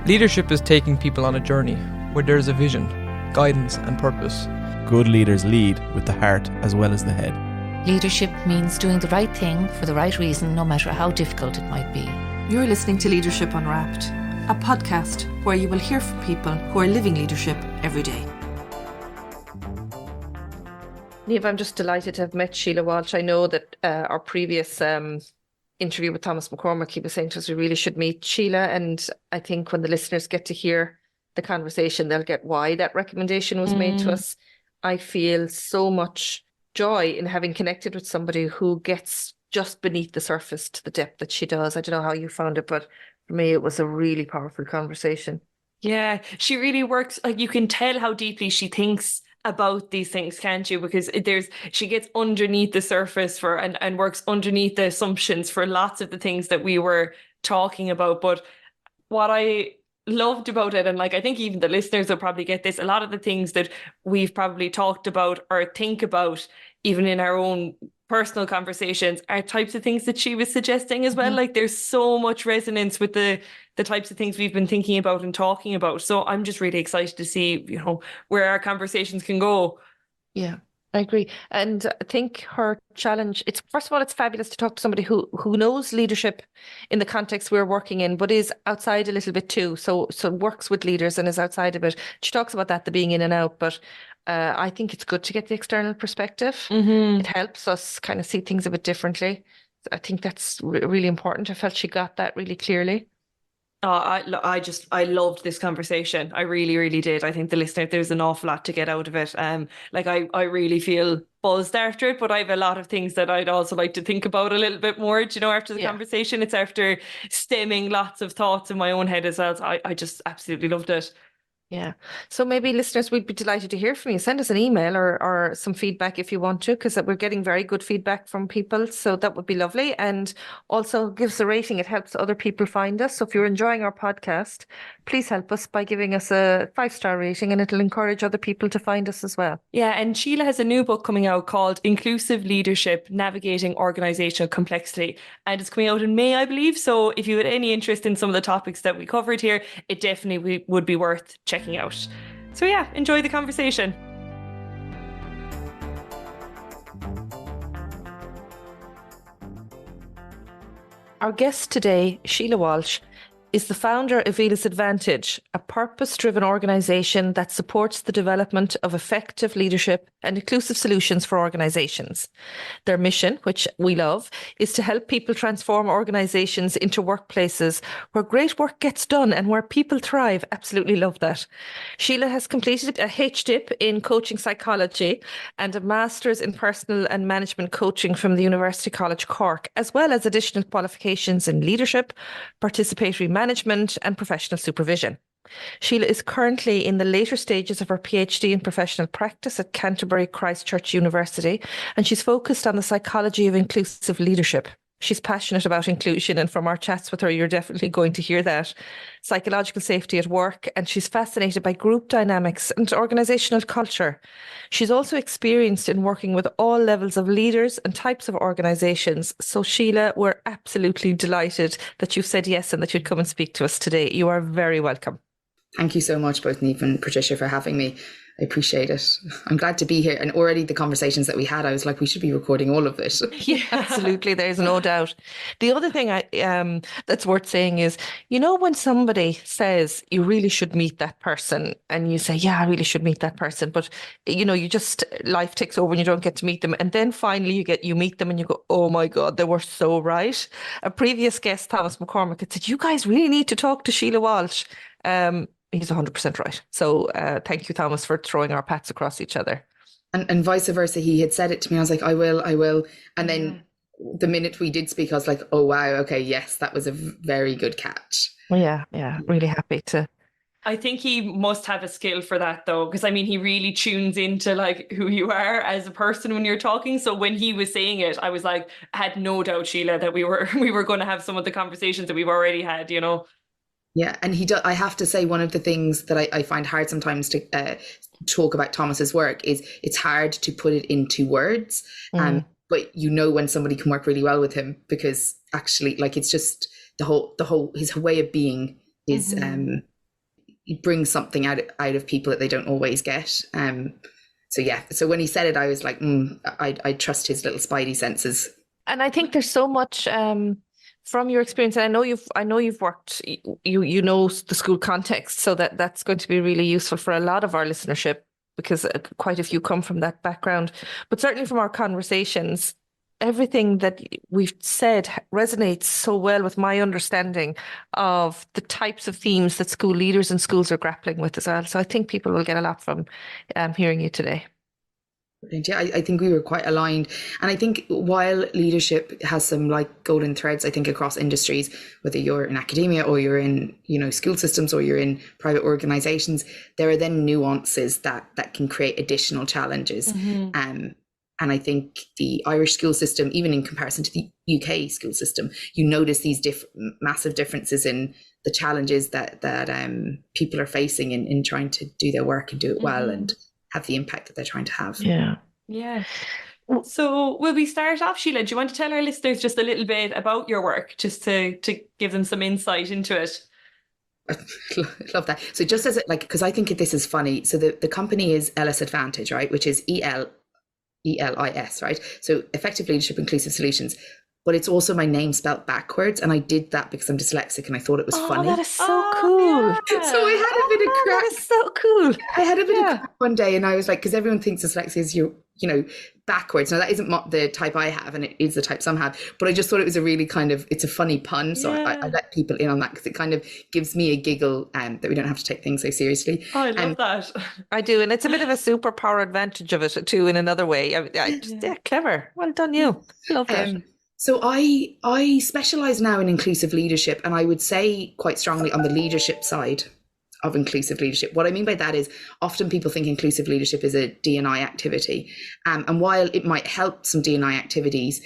Leadership is taking people on a journey where there's a vision, guidance and purpose. Good leaders lead with the heart as well as the head. Leadership means doing the right thing for the right reason, no matter how difficult it might be. You're listening to Leadership Unwrapped, a podcast where you will hear from people who are living leadership every day. Niamh, I'm just delighted to have met Síle Walsh. I know that our previous interview with Thomas McCormack, he was saying to us we really should meet Síle, and I think when the listeners get to hear the conversation, they'll get why that recommendation was made to us. I feel so much joy in having connected with somebody who gets just beneath the surface to the depth that she does. I don't know how you found it, but for me, it was a really powerful conversation. Yeah, she really works. Like, you can tell how deeply she thinks about these things, can't you? Because she gets underneath the surface for and works underneath the assumptions for lots of the things that we were talking about. But what I loved about it, and like I think even the listeners will probably get this, a lot of the things that we've probably talked about or think about even in our own personal conversations are types of things that she was suggesting as well. Like, there's so much resonance with the types of things we've been thinking about and talking about. So I'm just really excited to see, where our conversations can go. Yeah, I agree. And I think her challenge, it's first of all, it's fabulous to talk to somebody who knows leadership in the context we're working in, but is outside a little bit too. So works with leaders and is outside of it. She talks about that, the being in and out, but I think it's good to get the external perspective. It helps us kind of see things a bit differently. I think that's really important. I felt she got that really clearly. I loved this conversation. I really, really did. I think the listener, there's an awful lot to get out of it. I really feel buzzed after it, but I have a lot of things that I'd also like to think about a little bit more, after the conversation. It's after stemming lots of thoughts in my own head as well. So I just absolutely loved it. Yeah. So maybe listeners, we'd be delighted to hear from you. Send us an email or some feedback if you want to, because we're getting very good feedback from people. So that would be lovely. And also give us a rating. It helps other people find us. So if you're enjoying our podcast, please help us by giving us a 5-star rating, and it'll encourage other people to find us as well. Yeah. And Síle has a new book coming out called Inclusive Leadership, Navigating Organisational Complexity. And it's coming out in May, I believe. So if you had any interest in some of the topics that we covered here, it definitely would be worth checking out. So yeah, enjoy the conversation. Our guest today, Síle Walsh, is the founder of ELIS Advantage, a purpose-driven organisation that supports the development of effective leadership and inclusive solutions for organisations. Their mission, which we love, is to help people transform organisations into workplaces where great work gets done and where people thrive. Absolutely love that. Síle has completed a HDIP in coaching psychology and a master's in personal and management coaching from the University College Cork, as well as additional qualifications in leadership, participatory management and professional supervision. Síle is currently in the later stages of her PhD in professional practice at Canterbury Christchurch University, and she's focused on the psychology of inclusive leadership. She's passionate about inclusion, and from our chats with her, you're definitely going to hear that. Psychological safety at work, and she's fascinated by group dynamics and organisational culture. She's also experienced in working with all levels of leaders and types of organisations. So Síle, we're absolutely delighted that you've said yes and that you'd come and speak to us today. You are very welcome. Thank you so much, both Niamh and Patricia, for having me. I appreciate it. I'm glad to be here. And already the conversations that we had, I was like, we should be recording all of this. Yeah, absolutely. There's no doubt. The other thing that's worth saying is, when somebody says you really should meet that person, and you say, yeah, I really should meet that person, but you just, life takes over and you don't get to meet them. And then finally you meet them and you go, oh my God, they were so right. A previous guest, Thomas McCormack, had said, you guys really need to talk to Síle Walsh. He's 100% right. So thank you, Thomas, for throwing our paths across each other. And vice versa. He had said it to me. I was like, I will. And then the minute we did speak, I was like, oh, wow. Okay, yes, that was a very good catch. Yeah. Really happy to. I think he must have a skill for that, though, because he really tunes into like who you are as a person when you're talking. So when he was saying it, I was like, I had no doubt, Síle, that we were going to have some of the conversations that we've already had, Yeah, and I have to say, one of the things that I find hard sometimes to talk about Thomas's work is it's hard to put it into words. But when somebody can work really well with him, because actually, like, it's just the whole his way of being is brings something out of people that they don't always get. So when he said it, I was like, I trust his little spidey senses. And I think there's so much from your experience, and I know you've worked, you know the school context, so that's going to be really useful for a lot of our listenership, because quite a few come from that background. But certainly from our conversations, everything that we've said resonates so well with my understanding of the types of themes that school leaders and schools are grappling with as well. So I think people will get a lot from hearing you today. Yeah, I think we were quite aligned. And I think while leadership has some like golden threads, I think across industries, whether you're in academia or you're in, school systems or you're in private organizations, there are then nuances that can create additional challenges. And I think the Irish school system, even in comparison to the UK school system, you notice these massive differences in the challenges that people are facing in trying to do their work and do it well and have the impact that they're trying to have. Yeah. So will we start off, Síle? Do you want to tell our listeners just a little bit about your work, just to give them some insight into it? I love that. So just as because I think this is funny. So the company is ELIS Advantage, right? Which is ELIS, right? So Effective Leadership Inclusive Solutions. But it's also my name spelt backwards. And I did that because I'm dyslexic and I thought it was funny. That is so cool. Yeah. So I had a bit of crack. That is so cool. I had a bit of crack one day and I was like, because everyone thinks dyslexia is backwards. Now that isn't the type I have, and it is the type some have, but I just thought it was a really it's a funny pun. So I let people in on that because it kind of gives me a giggle that we don't have to take things so seriously. Oh, I love that. I do. And it's a bit of a superpower advantage of it too, in another way. Clever. Well done, you. Love that. So I specialize now in inclusive leadership, and I would say quite strongly on the leadership side of inclusive leadership. What I mean by that is often people think inclusive leadership is a D&I activity. And while it might help some D&I activities,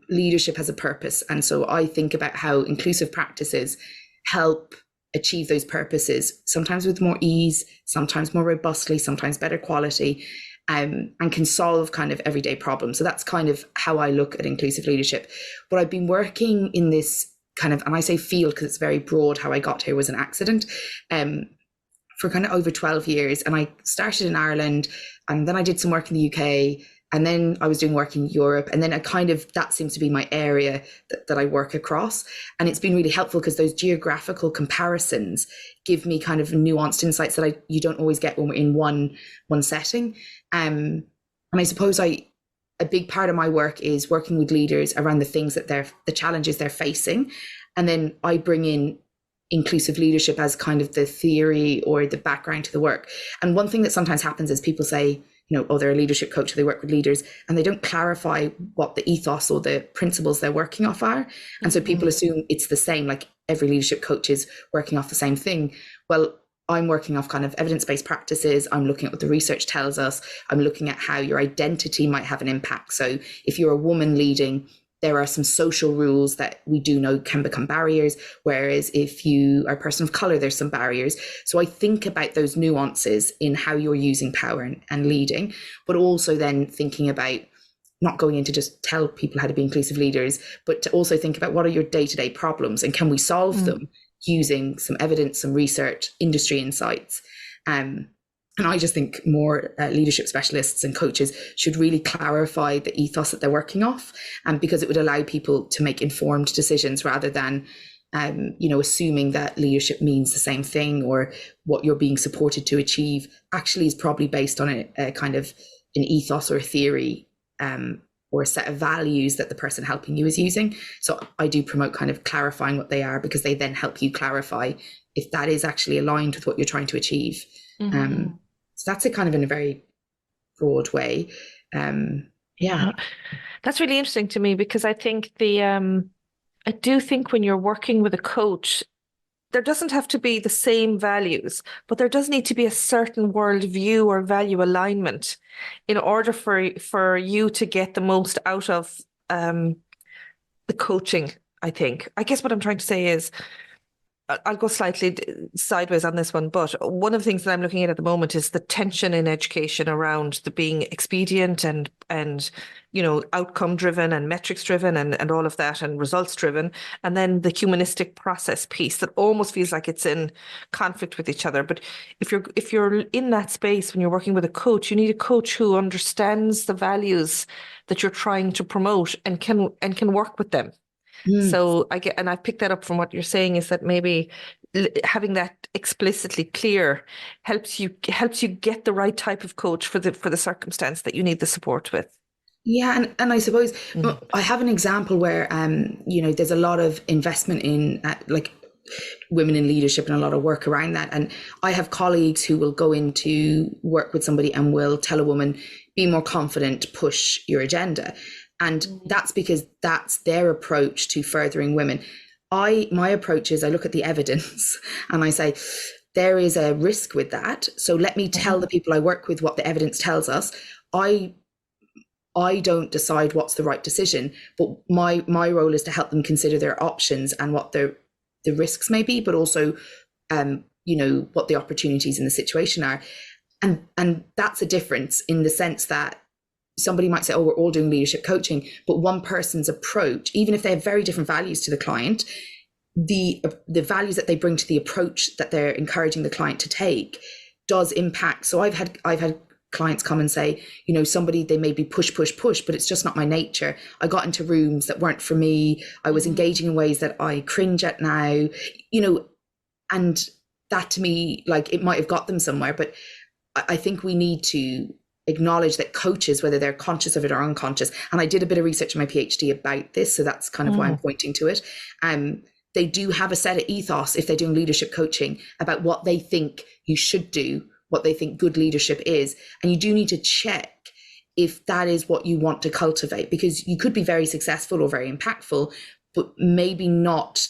leadership has a purpose. And so I think about how inclusive practices help achieve those purposes, sometimes with more ease, sometimes more robustly, sometimes better quality, and can solve kind of everyday problems. So that's kind of how I look at inclusive leadership. But I've been working in this kind of, and I say field because it's very broad, how I got here was an accident, for kind of over 12 years. And I started in Ireland, and then I did some work in the UK, and then I was doing work in Europe. And then that seems to be my area that I work across. And it's been really helpful because those geographical comparisons give me kind of nuanced insights that you don't always get when we're in one setting. And I suppose a big part of my work is working with leaders around the things that the challenges they're facing. And then I bring in inclusive leadership as kind of the theory or the background to the work. And one thing that sometimes happens is people say, they're a leadership coach, they work with leaders, and they don't clarify what the ethos or the principles they're working off are. And so people assume it's the same, like every leadership coach is working off the same thing. Well, I'm working off kind of evidence-based practices. I'm looking at what the research tells us. I'm looking at how your identity might have an impact. So if you're a woman leading, there are some social rules that we do know can become barriers. Whereas if you are a person of color, there's some barriers. So I think about those nuances in how you're using power and leading, but also then thinking about not going in to just tell people how to be inclusive leaders, but to also think about what are your day-to-day problems and can we solve them using some evidence, some research, industry insights. And I just think more leadership specialists and coaches should really clarify the ethos that they're working off, because it would allow people to make informed decisions rather than, assuming that leadership means the same thing or what you're being supported to achieve actually is probably based on a kind of an ethos or a theory or a set of values that the person helping you is using. So I do promote kind of clarifying what they are, because they then help you clarify if that is actually aligned with what you're trying to achieve. So that's it kind of in a very broad way. Yeah, that's really interesting to me, because I think I do think when you're working with a coach, there doesn't have to be the same values, but there does need to be a certain worldview or value alignment in order for you to get the most out of the coaching, I think. I guess what I'm trying to say is, I'll go slightly sideways on this one, but one of the things that I'm looking at the moment is the tension in education around the being expedient and outcome driven and metrics driven and all of that and results driven, and then the humanistic process piece that almost feels like it's in conflict with each other. But if you're in that space when you're working with a coach, you need a coach who understands the values that you're trying to promote and can work with them. So I've picked that up from what you're saying, is that maybe having that explicitly clear helps you get the right type of coach for the circumstance that you need the support with. Yeah, and I suppose I have an example where there's a lot of investment in like women in leadership and a lot of work around that. And I have colleagues who will go into work with somebody and will tell a woman, be more confident, push your agenda. And that's because that's their approach to furthering women. My approach is I look at the evidence and I say, there is a risk with that. So let me tell the people I work with what the evidence tells us. I don't decide what's the right decision, but my role is to help them consider their options and what the risks may be, but also, what the opportunities in the situation are. And that's a difference in the sense that somebody might say, oh, we're all doing leadership coaching, but one person's approach, even if they have very different values to the client, the values that they bring to the approach that they're encouraging the client to take does impact. So I've had clients come and say, somebody, they maybe push, but it's just not my nature. I got into rooms that weren't for me. I was engaging in ways that I cringe at now, and that to me, like, it might have got them somewhere, but I think we need to acknowledge that coaches, whether they're conscious of it or unconscious, and I did a bit of research in my PhD about this, so that's kind of why I'm pointing to it. They do have a set of ethos if they're doing leadership coaching about what they think you should do, what they think good leadership is. And you do need to check if that is what you want to cultivate, because you could be very successful or very impactful, but maybe not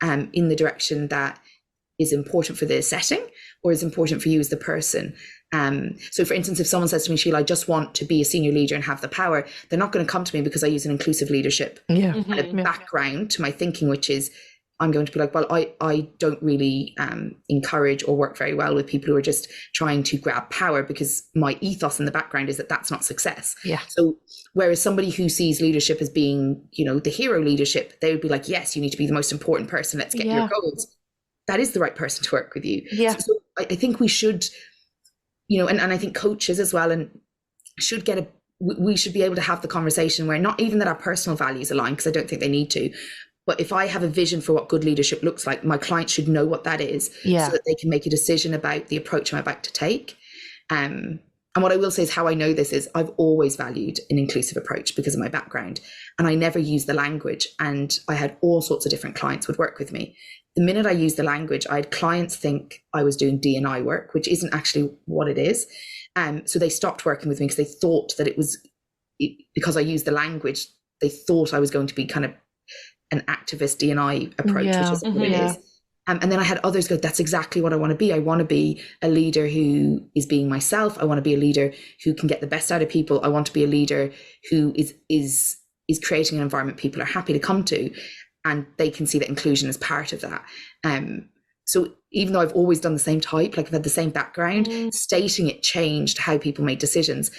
in the direction that is important for the setting or is important for you as the person. So for instance, if someone says to me, Sheila, I just want to be a senior leader and have the power, they're not going to come to me because I use an inclusive leadership background to my thinking, which is, I'm going to be like, well, I don't really encourage or work very well with people who are just trying to grab power, because my ethos in the background is that that's not success. Yeah. So whereas somebody who sees leadership as being, the hero leadership, they would be like, yes, you need to be the most important person. Let's get your goals. That is the right person to work with you. Yeah. So I think we should, and I think coaches as well, and we should be able to have the conversation where not even that our personal values align, because I don't think they need to, but if I have a vision for what good leadership looks like, my client should know what that is, so that they can make a decision about the approach I'm about to take. And what I will say is how I know this is I've always valued an inclusive approach because of my background, and I never used the language, and I had all sorts of different clients would work with me. The minute I used the language, I had clients think I was doing D&I work, which isn't actually what it is. So they stopped working with me because they thought that because I used the language, they thought I was going to be kind of an activist D&I approach, which isn't what it is. And then I had others go, that's exactly what I want to be. I want to be a leader who is being myself. I want to be a leader who can get the best out of people. I want to be a leader who is creating an environment people are happy to come to, and they can see that inclusion as part of that. So even though I've always done the same type, like I've had the same background, stating it changed how people made decisions.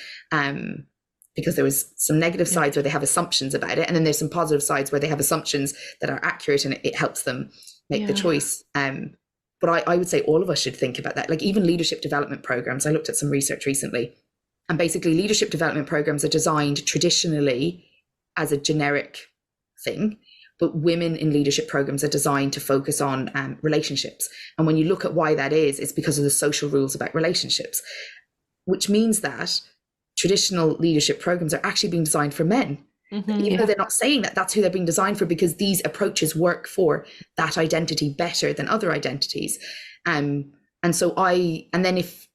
Because there was some negative sides where they have assumptions about it, and then there's some positive sides where they have assumptions that are accurate, and it helps them make the choice. But I would say all of us should think about that. Like even leadership development programs, I looked at some research recently, and basically leadership development programs are designed traditionally as a generic thing, but women in leadership programs are designed to focus on relationships. And when you look at why that is, it's because of the social rules about relationships, which means that traditional leadership programs are actually being designed for men. Even though they're not saying that, that's who they're being designed for, because these approaches work for that identity better than other identities. And then if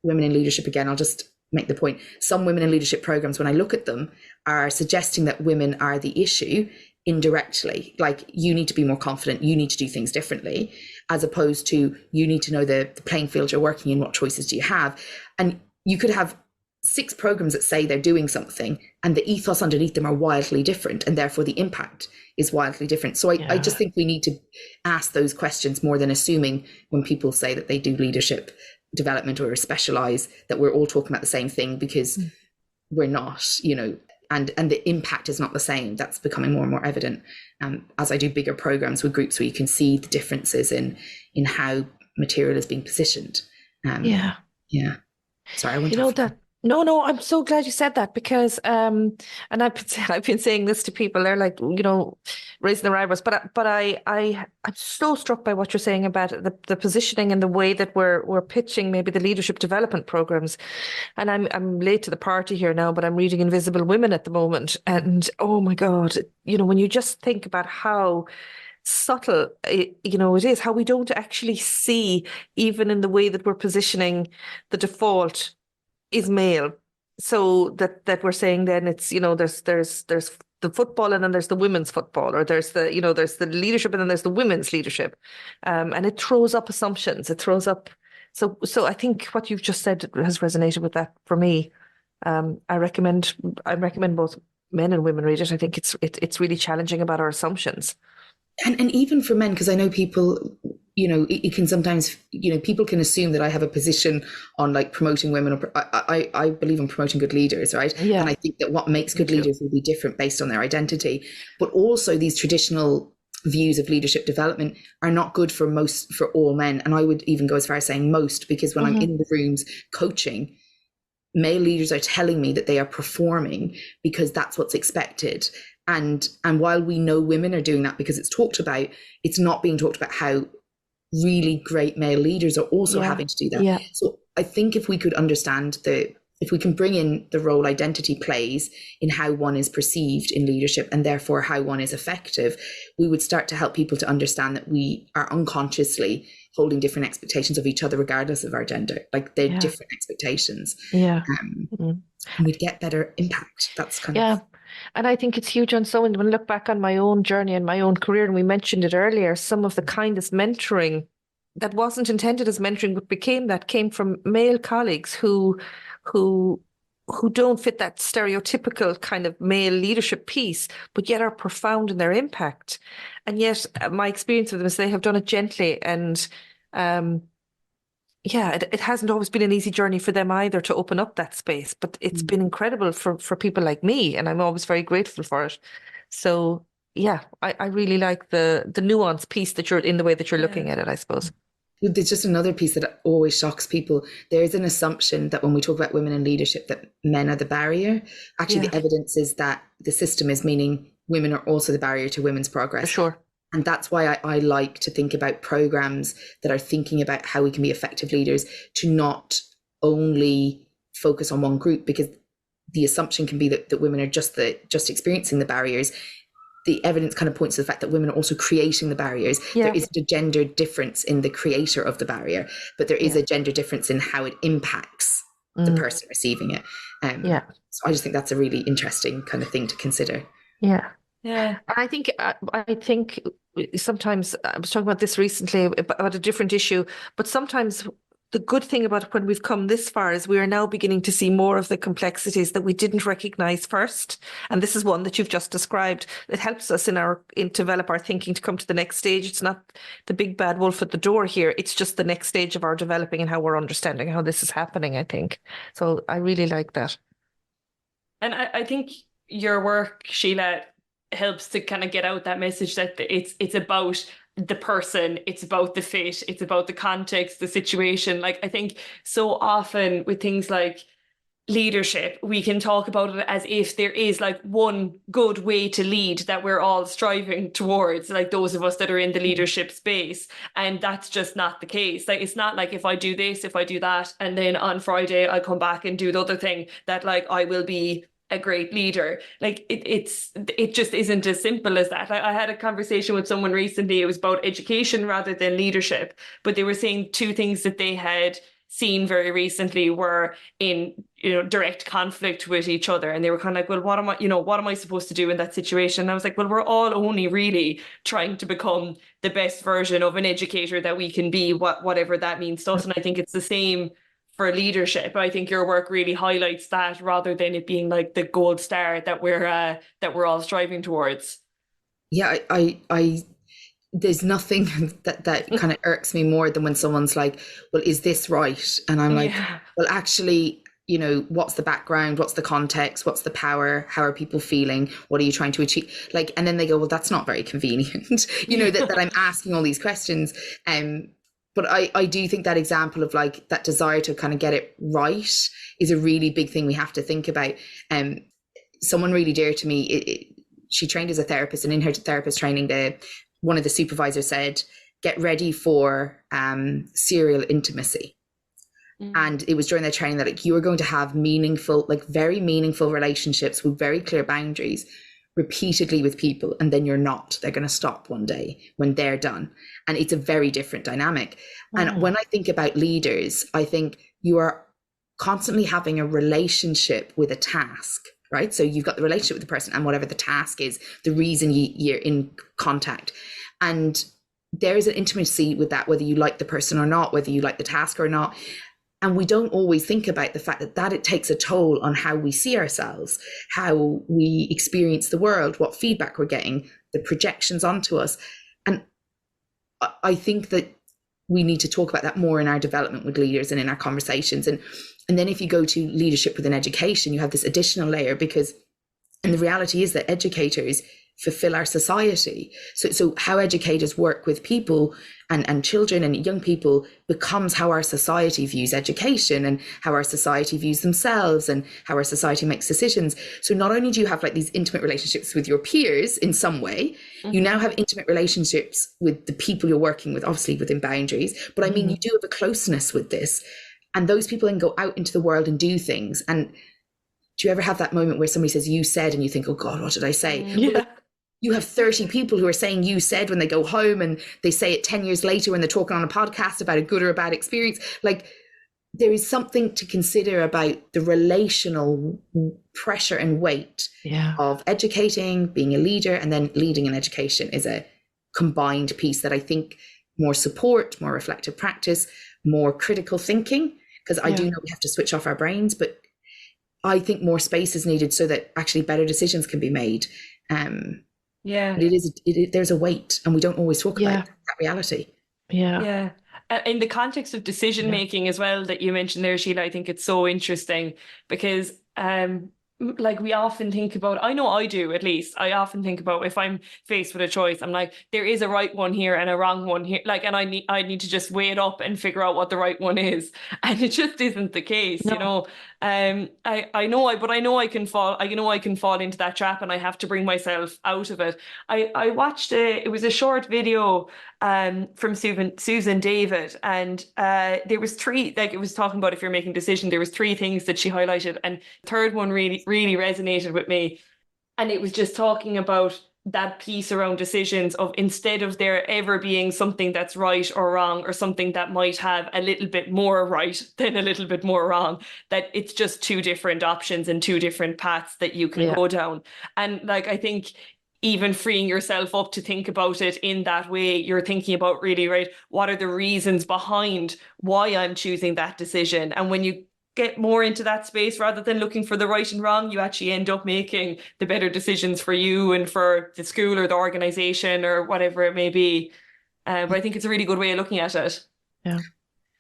women in leadership, again, I'll just make the point, some women in leadership programs, when I look at them, are suggesting that women are the issue indirectly, like you need to be more confident, you need to do things differently, as opposed to you need to know the playing field you're working in, what choices do you have. And you could have 6 programs that say they're doing something, and the ethos underneath them are wildly different, and therefore the impact is wildly different. So I just think we need to ask those questions more than assuming when people say that they do leadership development or specialize that we're all talking about the same thing, because we're not, you know, and the impact is not the same. That's becoming more and more evident as I do bigger programs with groups where you can see the differences in how material is being positioned. Yeah. Sorry, I went You know off. that. No, I'm so glad you said that, because and I've been saying this to people. They're like, you know, raising their eyebrows. But I'm so struck by what you're saying about the positioning and the way that we're pitching maybe the leadership development programs. And I'm late to the party here now, but I'm reading Invisible Women at the moment, and oh my God, you know, when you just think about how subtle it is, how we don't actually see, even in the way that we're positioning, the default is male. So that we're saying then it's, you know, there's the football, and then there's the women's football, or there's the, you know, there's the leadership, and then there's the women's leadership. And it throws up assumptions. It throws up. So I think what you've just said has resonated with that for me. I recommend both men and women read it. I think it's really challenging about our assumptions. And even for men, because I know people, you know, it can sometimes, you know, people can assume that I have a position on like promoting women. Or I believe in promoting good leaders, right? Yeah. And I think that what makes good leaders will be different based on their identity. But also these traditional views of leadership development are not good for all men. And I would even go as far as saying most, because when I'm in the rooms coaching, male leaders are telling me that they are performing because that's what's expected. And while we know women are doing that because it's talked about, it's not being talked about how really great male leaders are also having to do that. Yeah. So I think if we could understand if we can bring in the role identity plays in how one is perceived in leadership, and therefore how one is effective, we would start to help people to understand that we are unconsciously holding different expectations of each other regardless of our gender. Like they're different expectations. Yeah. And we'd get better impact. That's kind of... And I think it's huge on someone. When I look back on my own journey and my own career, and we mentioned it earlier, some of the kindest mentoring that wasn't intended as mentoring but came from male colleagues who don't fit that stereotypical kind of male leadership piece, but yet are profound in their impact. And yet my experience with them is they have done it gently, and it hasn't always been an easy journey for them either to open up that space, but it's been incredible for people like me, and I'm always very grateful for it. So I really like the nuance piece that you're in the way that you're looking at it, I suppose. There's just another piece that always shocks people. There's an assumption that when we talk about women in leadership, that men are the barrier. Actually, the evidence is that the system is meaning women are also the barrier to women's progress. For sure. And that's why I like to think about programs that are thinking about how we can be effective leaders, to not only focus on one group, because the assumption can be that women are just experiencing the barriers. The evidence kind of points to the fact that women are also creating the barriers. Yeah. There isn't a gender difference in the creator of the barrier, but there is a gender difference in how it impacts the person receiving it. So I just think that's a really interesting kind of thing to consider. Yeah. I think sometimes, I was talking about this recently about a different issue, but sometimes the good thing about when we've come this far is we are now beginning to see more of the complexities that we didn't recognize first. And this is one that you've just described. It helps us in develop our thinking to come to the next stage. It's not the big bad wolf at the door here. It's just the next stage of our developing and how we're understanding how this is happening, I think. So I really like that. And I think your work, Síle, helps to kind of get out that message that it's about the person, it's about the fit, it's about the context, the situation. Like, I think so often with things like leadership, we can talk about it as if there is like one good way to lead that we're all striving towards, like those of us that are in the leadership space. And that's just not the case. Like, it's not like if I do this, if I do that, and then on Friday I come back and do the other thing, that like I will be a great leader. Like it just isn't as simple as that. I had a conversation with someone recently. It was about education rather than leadership, but they were saying two things that they had seen very recently were in direct conflict with each other, and they were kind of like, well, what am I supposed to do in that situation? And I was like, well, we're all only really trying to become the best version of an educator that we can be, whatever that means to us. And I think it's the same for leadership. I think your work really highlights that, rather than it being like the gold star that we're all striving towards. Yeah, I there's nothing that kind of irks me more than when someone's like, well, is this right? And I'm like, well, actually, you know, what's the background? What's the context? What's the power? How are people feeling? What are you trying to achieve? Like, and then they go, well, that's not very convenient, you know, that I'm asking all these questions. But I do think that example of like that desire to kind of get it right is a really big thing we have to think about. Someone really dear to me, she trained as a therapist, and in her therapist training, one of the supervisors said, get ready for serial intimacy. And it was during their training that like, you are going to have meaningful, like very meaningful relationships with very clear boundaries repeatedly with people, and then you're not. They're going to stop one day when they're done. And it's a very different dynamic. And when I think about leaders, I think you are constantly having a relationship with a task, right? So you've got the relationship with the person and whatever the task is, the reason you're in contact. And there is an intimacy with that, whether you like the person or not, whether you like the task or not. And we don't always think about the fact that it takes a toll on how we see ourselves, how we experience the world, what feedback we're getting, the projections onto us. And I think that we need to talk about that more in our development with leaders and in our conversations. And then if you go to leadership within education, you have this additional layer, and the reality is that educators fulfill our society. So how educators work with people and children and young people becomes how our society views education, and how our society views themselves, and how our society makes decisions. So not only do you have like these intimate relationships with your peers in some way, you now have intimate relationships with the people you're working with, obviously within boundaries, but I mean, you do have a closeness with this, and those people then go out into the world and do things. And do you ever have that moment where somebody says you said, and you think, oh God, what did I say? Yeah. You have 30 people who are saying you said when they go home, and they say it 10 years later when they're talking on a podcast about a good or a bad experience. Like, there is something to consider about the relational pressure and weight of educating, being a leader, and then leading in education is a combined piece that I think more support, more reflective practice, more critical thinking, because I do know we have to switch off our brains, but I think more space is needed so that actually better decisions can be made. There's a weight, and we don't always talk about that reality. In the context of decision making as well that you mentioned there, Sheila, I think it's so interesting because like we often think about, I know I do at least, I often think about if I'm faced with a choice, I'm like, there is a right one here and a wrong one here, like, and I need to just weigh it up and figure out what the right one is, and it just isn't the case. You know, I know I can fall into that trap, and I have to bring myself out of it. I watched it was a short video from Susan David, and there was three, like, it was talking about if you're making a decision, there was three things that she highlighted, and the third one really resonated with me, and it was just talking about that piece around decisions of, instead of there ever being something that's right or wrong, or something that might have a little bit more right than a little bit more wrong, that it's just two different options and two different paths that you can go down. And like, I think even freeing yourself up to think about it in that way, you're thinking about really, right, what are the reasons behind why I'm choosing that decision? And when you get more into that space, rather than looking for the right and wrong, you actually end up making the better decisions for you and for the school or the organization or whatever it may be. But I think it's a really good way of looking at it. Yeah.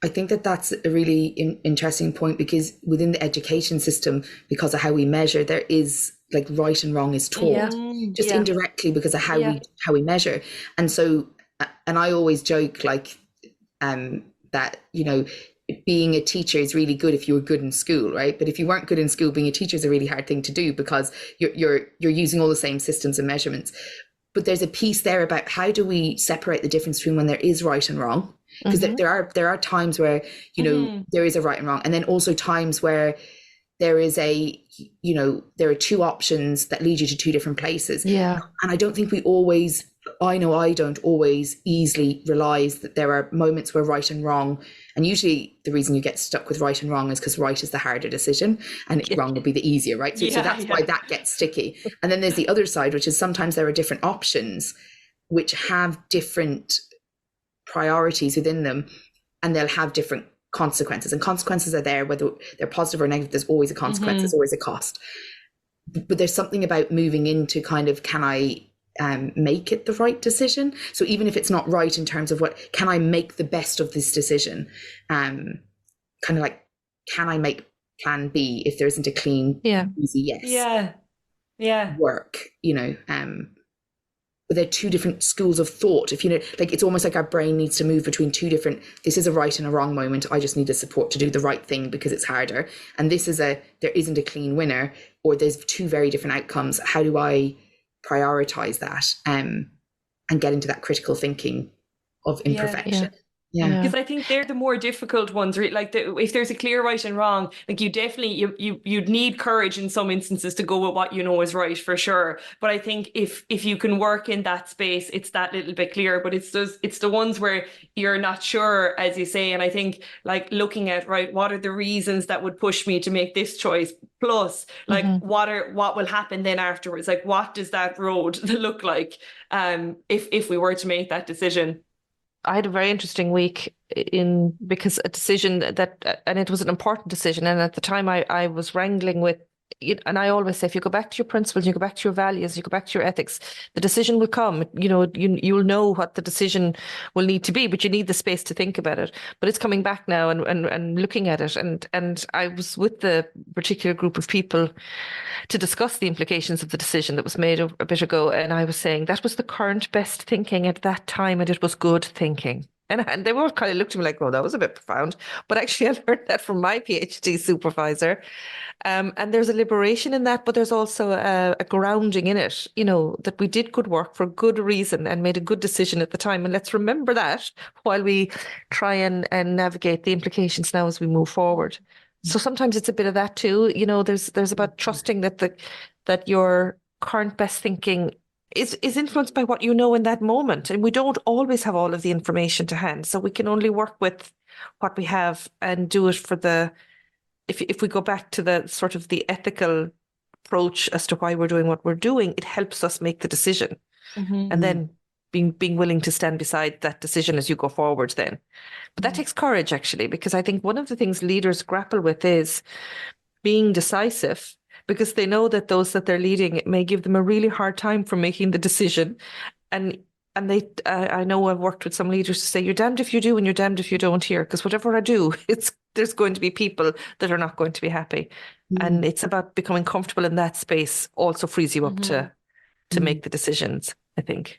I think that's a really interesting point, because within the education system, because of how we measure, there is like right and wrong is taught just indirectly because of how we measure. And so, and I always joke like that, you know, being a teacher is really good if you were good in school, right? But if you weren't good in school, being a teacher is a really hard thing to do, because you're using all the same systems and measurements. But there's a piece there about how do we separate the difference between when there is right and wrong, because there are times where, you know, there is a right and wrong, and then also times where there is there are two options that lead you to two different places. And I don't think I don't always easily realize that there are moments where right and wrong, and usually the reason you get stuck with right and wrong is because right is the harder decision and wrong would be the easier, right? So that's why that gets sticky. And then there's the other side, which is sometimes there are different options which have different priorities within them, and they'll have different consequences, and consequences are there, whether they're positive or negative. There's always a consequence, there's always a cost. But there's something about moving into kind of, can I make it the right decision? So even if it's not right in terms of what, can I make the best of this decision? Kind of like, can I make plan B if there isn't a clean, easy yes? Work, you know, but they're two different schools of thought. If you know, like, it's almost like our brain needs to move between two different, this is a right and a wrong moment. I just need the support to do the right thing because it's harder. And this is there isn't a clean winner, or there's two very different outcomes. How do I prioritize that and get into that critical thinking of imperfection? Because I think they're the more difficult ones. Like, if there's a clear right and wrong, like, you definitely you'd need courage in some instances to go with what you know is right, for sure. But I think if you can work in that space, it's that little bit clearer. But it's the ones where you're not sure, as you say. And I think, like, looking at, right, what are the reasons that would push me to make this choice? Plus, like, what will happen then afterwards? Like, what does that road look like if we were to make that decision? I had a very interesting week because a decision that, and it was an important decision. And at the time I was wrangling with, and I always say, if you go back to your principles, you go back to your values, you go back to your ethics, the decision will come. You know, you'll know what the decision will need to be, but you need the space to think about it. But it's coming back now and looking at it. And I was with the particular group of people to discuss the implications of the decision that was made a bit ago. And I was saying that was the current best thinking at that time, and it was good thinking. And they all kind of looked at me like, oh, that was a bit profound. But actually, I learned that from my PhD supervisor. And there's a liberation in that, but there's also a grounding in it, you know, that we did good work for good reason and made a good decision at the time. And let's remember that while we try and navigate the implications now as we move forward. So sometimes it's a bit of that too. You know, there's about trusting that your current best thinking is influenced by what you know in that moment. And we don't always have all of the information to hand. So we can only work with what we have and do it for if we go back to the sort of the ethical approach as to why we're doing what we're doing, it helps us make the decision. And then being willing to stand beside that decision as you go forward then. But that takes courage, actually, because I think one of the things leaders grapple with is being decisive, because they know that those that they're leading, it may give them a really hard time for making the decision. And they, I know I've worked with some leaders to say, you're damned if you do and you're damned if you don't here, because whatever I do, there's going to be people that are not going to be happy. And it's about becoming comfortable in that space also frees you up to make the decisions, I think.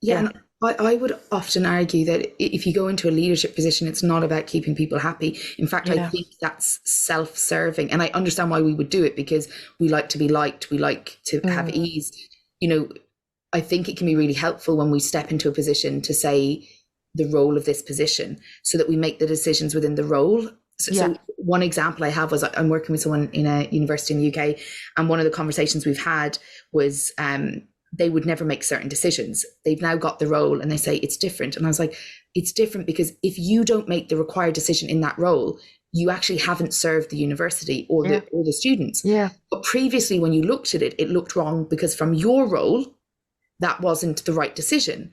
Yeah, and I would often argue that if you go into a leadership position, it's not about keeping people happy. In fact, I think that's self-serving. And I understand why we would do it, because we like to be liked. We like to have ease. You know, I think it can be really helpful when we step into a position to say the role of this position so that we make the decisions within the role. So one example I have was I'm working with someone in a university in the UK, and one of the conversations we've had was they would never make certain decisions. They've now got the role and they say it's different. And I was like, it's different because if you don't make the required decision in that role, you actually haven't served the university or the students. But previously when you looked at it, it looked wrong because from your role, that wasn't the right decision.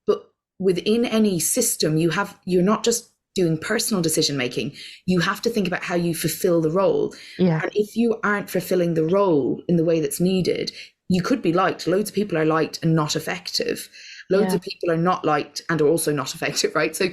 But within any system, you're not just doing personal decision making, you have to think about how you fulfill the role. And if you aren't fulfilling the role in the way that's needed, you could be liked. Loads of people are liked and not effective. Loads of people are not liked and are also not effective, right? So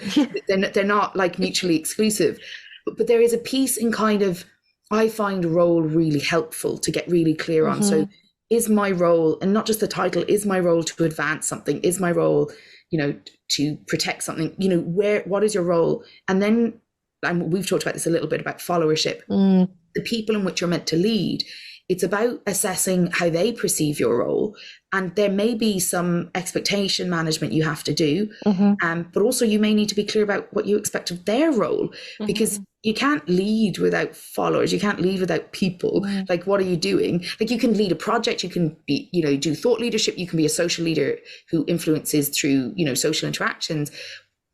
they're not like mutually exclusive. But there is a piece in kind of, I find role really helpful to get really clear on. So is my role, and not just the title, is my role to advance something? Is my role, you know, to protect something? You know, what is your role? And then, and we've talked about this a little bit about followership, the people in which you're meant to lead. It's about assessing how they perceive your role. And there may be some expectation management you have to do, but also you may need to be clear about what you expect of their role, because you can't lead without followers. You can't lead without people. Like, what are you doing? Like, you can lead a project, you can be, you know, do thought leadership, you can be a social leader who influences through, you know, social interactions.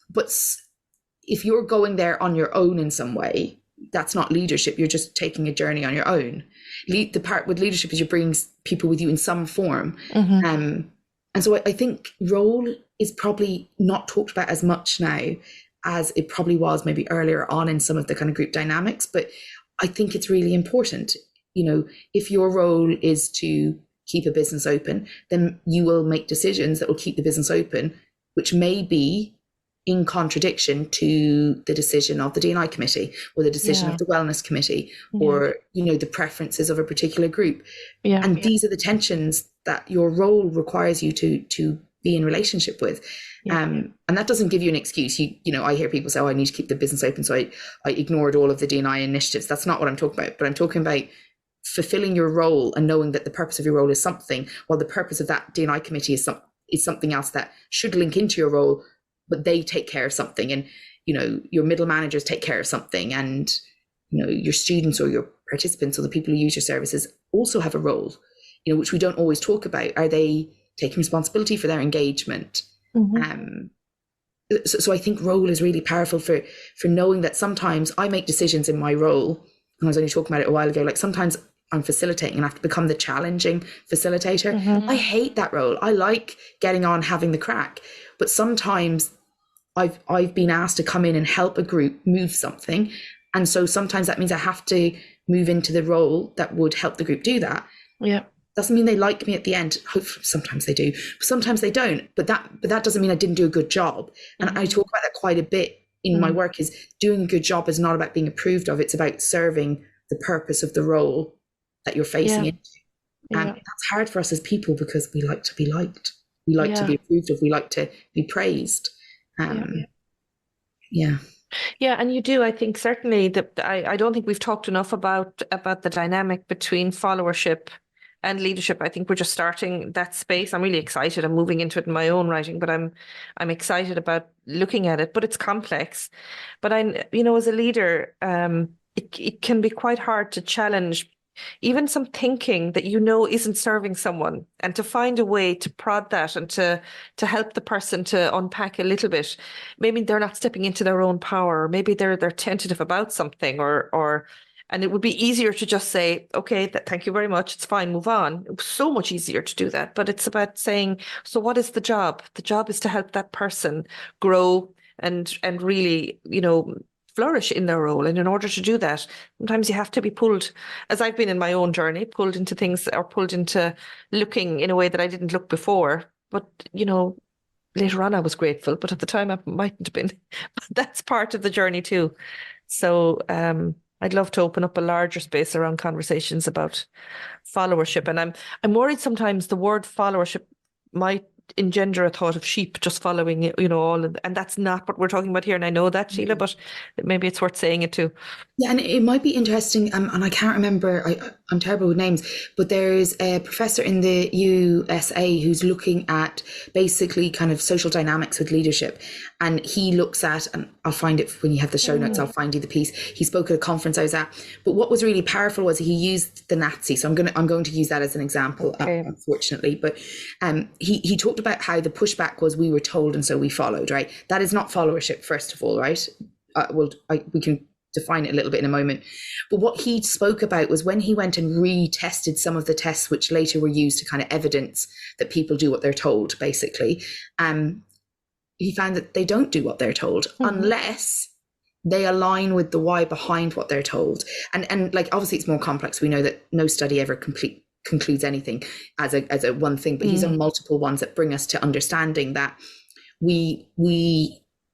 But if you're going there on your own in some way, that's not leadership. You're just taking a journey on your own. The part with leadership is you bring people with you in some form. And so I think role is probably not talked about as much now as it probably was maybe earlier on in some of the kind of group dynamics. But I think it's really important. If your role is to keep a business open, then you will make decisions that will keep the business open, which may be in contradiction to the decision of the D&I committee or the decision of the wellness committee or, the preferences of a particular group. And these are the tensions that your role requires you to be in relationship with. And that doesn't give you an excuse. I hear people say, I need to keep the business open, so I ignored all of the D&I initiatives. That's not what I'm talking about. But I'm talking about fulfilling your role and knowing that the purpose of your role is something, while the purpose of that D&I committee is something else that should link into your role, but they take care of something. And, your middle managers take care of something. And, your students or your participants or the people who use your services also have a role, which we don't always talk about. Are they taking responsibility for their engagement? So I think role is really powerful for knowing that sometimes I make decisions in my role. And I was only talking about it a while ago. Like sometimes I'm facilitating and I have to become the challenging facilitator. I hate that role. I like getting on, having the crack. But sometimes I've been asked to come in and help a group move something. And so sometimes that means I have to move into the role that would help the group do that. Yeah. Doesn't mean they like me at the end. Hopefully, sometimes they do. Sometimes they don't. But that doesn't mean I didn't do a good job. And I talk about that quite a bit in my work, is doing a good job is not about being approved of. It's about serving the purpose of the role that you're facing into. And that's hard for us as people because we like to be liked. We like to be approved of. We like to be praised. Yeah, and you do. I think certainly that I don't think we've talked enough about the dynamic between followership and leadership. I think we're just starting that space. I'm really excited. I'm moving into it in my own writing, but I'm excited about looking at it. But it's complex. But as a leader, it can be quite hard to challenge even some thinking that isn't serving someone, and to find a way to prod that and to help the person to unpack a little bit. Maybe they're not stepping into their own power, or maybe they're tentative about something, and it would be easier to just say, okay, thank you very much, it's fine, move on. It was so much easier to do that. But it's about saying, so what is the job? The job is to help that person grow and really, flourish in their role. And in order to do that, sometimes you have to be pulled, as I've been in my own journey, pulled into things, or pulled into looking in a way that I didn't look before. But, later on I was grateful, but at the time I mightn't have been. But that's part of the journey too. So I'd love to open up a larger space around conversations about followership. And I'm worried sometimes the word followership might engender a thought of sheep just following, all, and that's not what we're talking about here. And I know that, Síle, but maybe it's worth saying it too. Yeah, and it might be interesting, and I can't remember, I'm terrible with names, but there's a professor in the USA who's looking at basically kind of social dynamics with leadership. And he looks at, and I'll find it when you have the show notes, I'll find you the piece. He spoke at a conference I was at, but what was really powerful was he used the Nazi. So I'm going to use that as an example, unfortunately. But he talked about how the pushback was, we were told and so we followed, right? That is not followership, first of all, right? We can define it a little bit in a moment. But what he spoke about was when he went and retested some of the tests which later were used to kind of evidence that people do what they're told, basically. He found that they don't do what they're told unless they align with the why behind what they're told. And like, obviously it's more complex. We know that no study ever concludes anything as a one thing, but these are multiple ones that bring us to understanding that we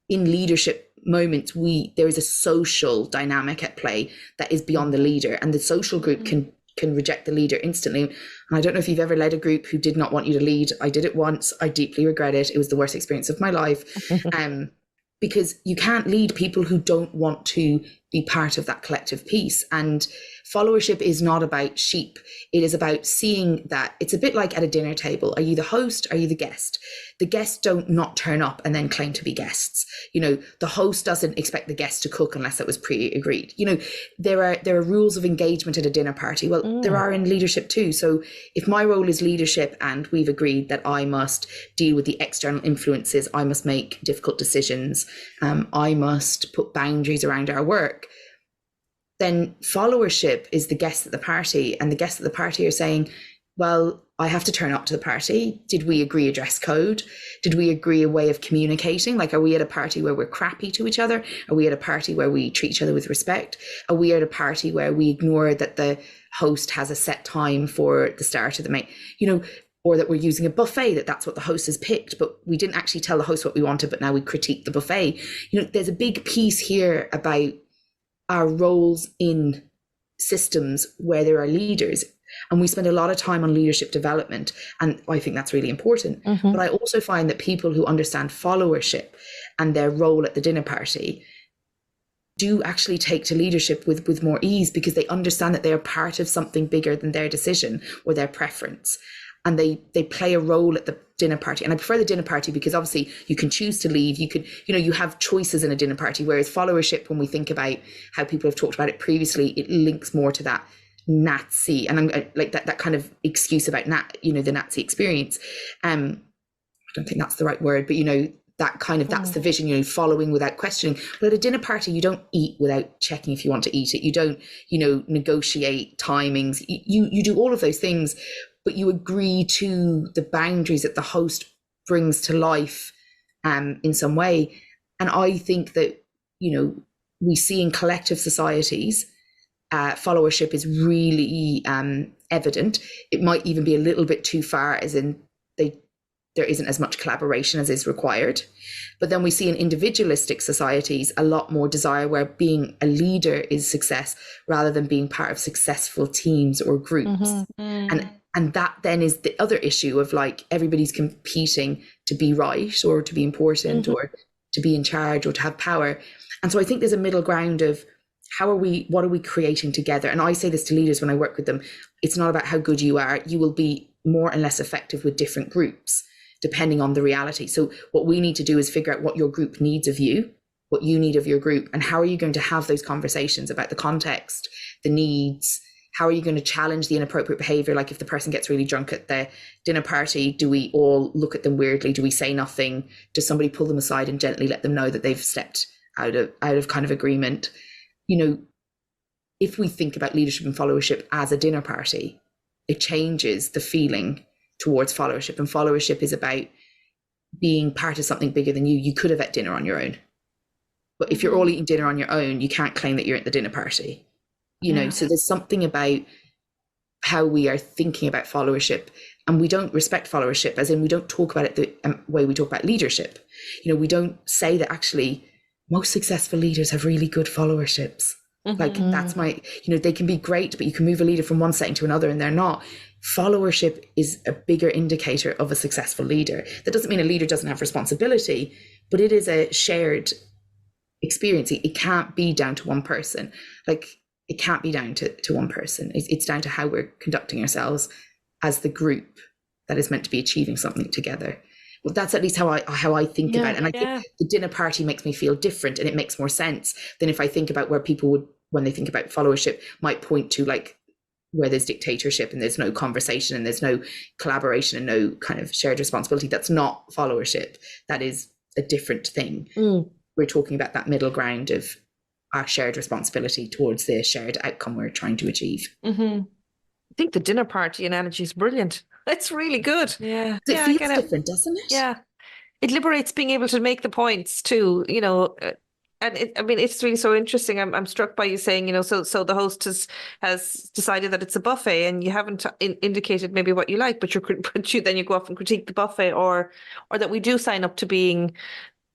in leadership moments, there is a social dynamic at play that is beyond the leader, and the social group can reject the leader instantly. And I don't know if you've ever led a group who did not want you to lead. I did it once. I deeply regret it. It was the worst experience of my life. Because you can't lead people who don't want to be part of that collective piece. And followership is not about sheep. It is about seeing that it's a bit like at a dinner table. Are you the host? Are you the guest? The guests don't not turn up and then claim to be guests. The host doesn't expect the guest to cook unless it was pre-agreed. There are rules of engagement at a dinner party. Well, there are in leadership too. So if my role is leadership and we've agreed that I must deal with the external influences, I must make difficult decisions, I must put boundaries around our work, then followership is the guest at the party, and the guests at the party are saying, well, I have to turn up to the party. Did we agree a dress code? Did we agree a way of communicating? Like, are we at a party where we're crappy to each other? Are we at a party where we treat each other with respect? Are we at a party where we ignore that the host has a set time for the start of the main, or that we're using a buffet, that's what the host has picked, but we didn't actually tell the host what we wanted, but now we critique the buffet. There's a big piece here about our roles in systems where there are leaders. And we spend a lot of time on leadership development. And I think that's really important. Mm-hmm. But I also find that people who understand followership and their role at the dinner party do actually take to leadership with more ease, because they understand that they are part of something bigger than their decision or their preference. And they play a role at the dinner party. And I prefer the dinner party because obviously you can choose to leave. You could, you have choices in a dinner party, whereas followership, when we think about how people have talked about it previously, it links more to that Nazi, and I'm like that kind of excuse about the Nazi experience. I don't think that's the right word, but that kind of, that's the vision, following without questioning. But at a dinner party, you don't eat without checking if you want to eat it. You don't, negotiate timings. You do all of those things, but you agree to the boundaries that the host brings to life in some way. And I think that, we see in collective societies, followership is really evident. It might even be a little bit too far, as in there isn't as much collaboration as is required. But then we see in individualistic societies a lot more desire, where being a leader is success rather than being part of successful teams or groups. And that then is the other issue of, like, everybody's competing to be right or to be important or to be in charge or to have power. And so I think there's a middle ground of what are we creating together? And I say this to leaders when I work with them. It's not about how good you are. You will be more and less effective with different groups, depending on the reality. So what we need to do is figure out what your group needs of you, what you need of your group, and how are you going to have those conversations about the context, the needs. How are you going to challenge the inappropriate behavior? Like, if the person gets really drunk at the dinner party, do we all look at them weirdly? Do we say nothing? Does somebody pull them aside and gently let them know that they've stepped out of kind of agreement? If we think about leadership and followership as a dinner party, it changes the feeling towards followership. And followership is about being part of something bigger than you. You could have had dinner on your own, but if you're all eating dinner on your own, you can't claim that you're at the dinner party. So there's something about how we are thinking about followership, and we don't respect followership, as in we don't talk about it the way we talk about leadership. We don't say that actually most successful leaders have really good followerships. Like, that's my, they can be great, but you can move a leader from one setting to another and they're not. Followership is a bigger indicator of a successful leader. That doesn't mean a leader doesn't have responsibility, but it is a shared experience. It can't be down to one person. Like, it can't be down to one person. It's down to how we're conducting ourselves as the group that is meant to be achieving something together. Well, that's at least how I think about it. And I think the dinner party makes me feel different, and it makes more sense than if I think about where people would, when they think about followership, might point to, like, where there's dictatorship and there's no conversation and there's no collaboration and no kind of shared responsibility. That's not followership. That is a different thing. We're talking about that middle ground of our shared responsibility towards the shared outcome we're trying to achieve. I think the dinner party analogy is brilliant. It's really good. Yeah. It feels different, doesn't it? Yeah. It liberates being able to make the points too, and it's really so interesting. I'm struck by you saying, so the host has decided that it's a buffet, and you haven't indicated maybe what you like, but then you go off and critique the buffet, or that we do sign up to being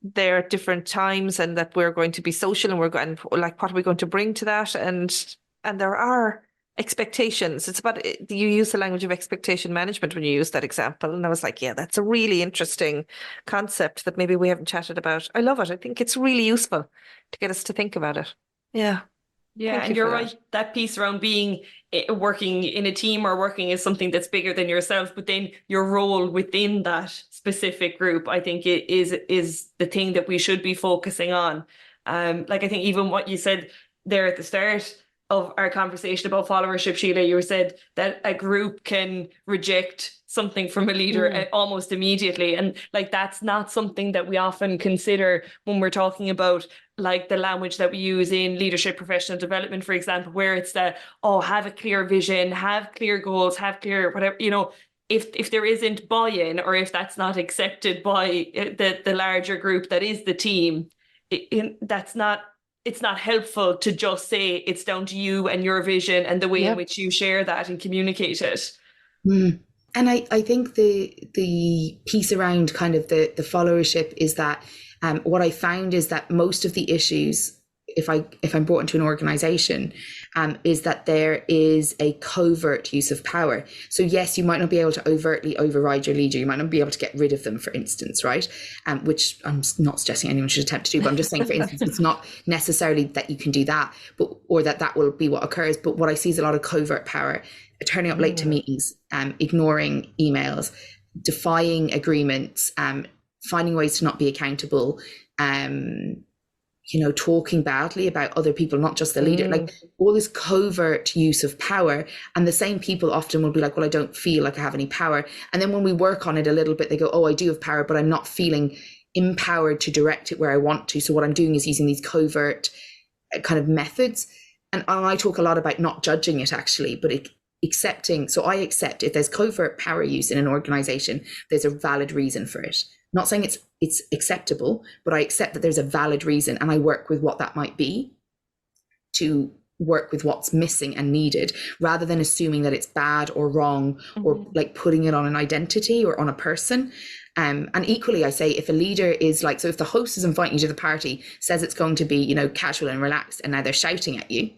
there at different times, and that we're going to be social, and we're going, like, what are we going to bring to that? And there are expectations. It's about, you use the language of expectation management when you use that example. And I was like, yeah, that's a really interesting concept that maybe we haven't chatted about. I love it. I think it's really useful to get us to think about it. Yeah. Yeah, and you're right. That piece around being working in a team or working as something that's bigger than yourself, but then your role within that specific group, I think it is the thing that we should be focusing on. Like, I think even what you said there at the start of our conversation about followership, Síle, you said that a group can reject something from a leader almost immediately. And like, that's not something that we often consider when we're talking about like the language that we use in leadership professional development, for example, where it's have a clear vision, have clear goals, have clear whatever, if there isn't buy-in, or if that's not accepted by the larger group that is the team, it's not helpful to just say it's down to you and your vision and the way in which you share that and communicate it. And I think the piece around kind of the followership is that what I found is that most of the issues, if I'm brought into an organization, is that there is a covert use of power. So yes, you might not be able to overtly override your leader. You might not be able to get rid of them, for instance, right? Which I'm not suggesting anyone should attempt to do, but I'm just saying, for instance, it's not necessarily that you can do that, or that will be what occurs. But what I see is a lot of covert power, turning up late to meetings, ignoring emails, defying agreements, finding ways to not be accountable, talking badly about other people, not just the leader, like all this covert use of power. And the same people often will be like, well, I don't feel like I have any power. And then when we work on it a little bit, they go, oh, I do have power, but I'm not feeling empowered to direct it where I want to. So what I'm doing is using these covert kind of methods. And I talk a lot about not judging it, actually, but accepting. So I accept if there's covert power use in an organization, there's a valid reason for it. Not saying it's acceptable, but I accept that there's a valid reason, and I work with what that might be to work with what's missing and needed, rather than assuming that it's bad or wrong, or like putting it on an identity or on a person. And equally, I say, if a leader is like, so if the host is inviting you to the party, says it's going to be, casual and relaxed, and now they're shouting at you,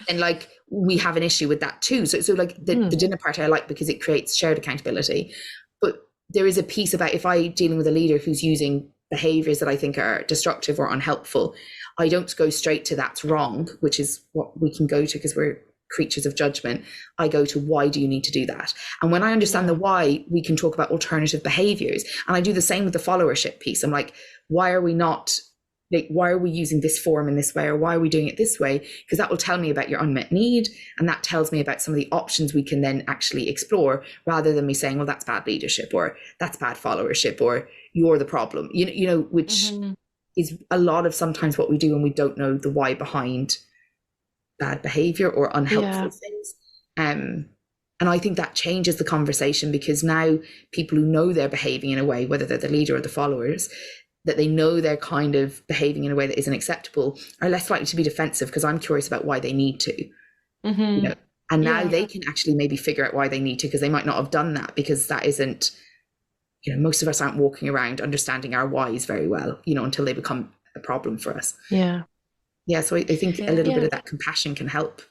and like we have an issue with that too. So like the dinner party I like because it creates shared accountability. But there is a piece about, if I'm dealing with a leader who's using behaviors that I think are destructive or unhelpful, I don't go straight to that's wrong, which is what we can go to because we're creatures of judgment. I go to, why do you need to do that? And when I understand the why, we can talk about alternative behaviors. And I do the same with the followership piece. I'm like, why are we using this form in this way, or why are we doing it this way? Because that will tell me about your unmet need, and that tells me about some of the options we can then actually explore, rather than me saying, well, that's bad leadership, or that's bad followership, or you're the problem, which is a lot of sometimes what we do when we don't know the why behind bad behavior or unhelpful things. And I think that changes the conversation, because now people who know they're behaving in a way, whether they're the leader or the followers, that they know they're kind of behaving in a way that isn't acceptable, are less likely to be defensive, because I'm curious about why they need to. And now they can actually maybe figure out why they need to, because they might not have done that, because that isn't, most of us aren't walking around understanding our whys very well, until they become a problem for us. So I think a little bit of that compassion can help.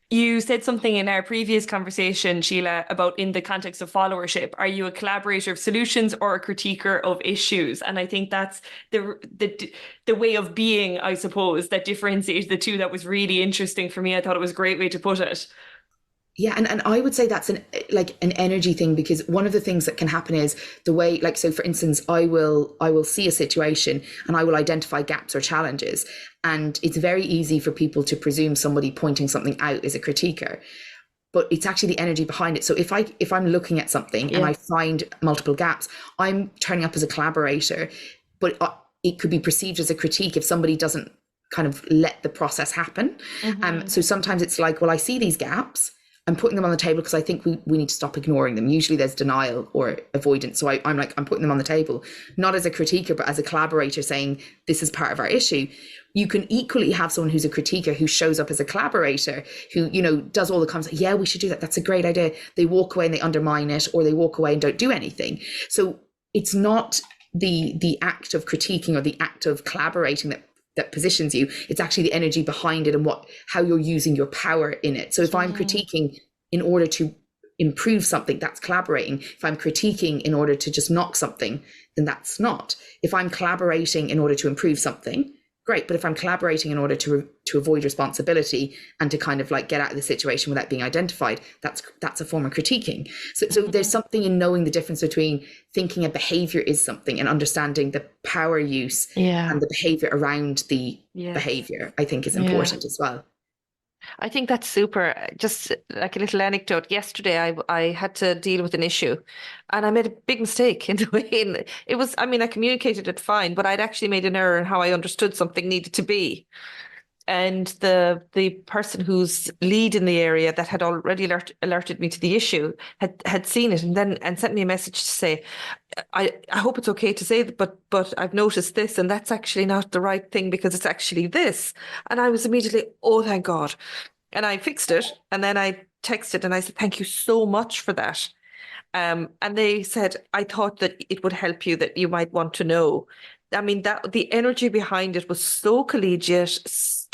You said something in our previous conversation, Síle, about in the context of followership, are you a collaborator of solutions or a critiquer of issues? And I think that's the way of being, I suppose, that differentiates the two. That was really interesting for me. I thought it was a great way to put it. Yeah, and I would say that's an energy thing, because one of the things that can happen is the way, like, so for instance, I will see a situation and I will identify gaps or challenges, and it's very easy for people to presume somebody pointing something out is a critiquer, but it's actually the energy behind it. So if I'm looking at something and I find multiple gaps, I'm turning up as a collaborator, but it could be perceived as a critique if somebody doesn't kind of let the process happen. So sometimes it's like, well, I see these gaps, I'm putting them on the table because I think we need to stop ignoring them. Usually there's denial or avoidance. So I'm putting them on the table, not as a critiquer, but as a collaborator saying, this is part of our issue. You can equally have someone who's a critiquer who shows up as a collaborator, who, does all the comments, yeah, we should do that. That's a great idea. They walk away and they undermine it, or they walk away and don't do anything. So it's not the act of critiquing or the act of collaborating that positions you. It's actually the energy behind it and how you're using your power in it. So if I'm critiquing in order to improve something, that's collaborating. If I'm critiquing in order to just knock something, then that's not. If I'm collaborating in order to improve something, great. But if I'm collaborating in order to avoid responsibility and to kind of like get out of the situation without being identified, that's a form of critiquing. So there's something in knowing the difference between thinking a behavior is something and understanding the power use and the behavior around the behavior, I think is important as well. I think that's super. Just like a little anecdote. Yesterday, I had to deal with an issue, and I made a big mistake in the way. It was, I mean, I communicated it fine, but I'd actually made an error in how I understood something needed to be. And the person who's lead in the area that had already alerted me to the issue had seen it and sent me a message to say, I hope it's okay to say that, but I've noticed this, and that's actually not the right thing because it's actually this. And I was immediately, oh, thank God. And I fixed it. And then I texted and I said, thank you so much for that. And they said, I thought that it would help you, that you might want to know. I mean, that the energy behind it was so collegiate,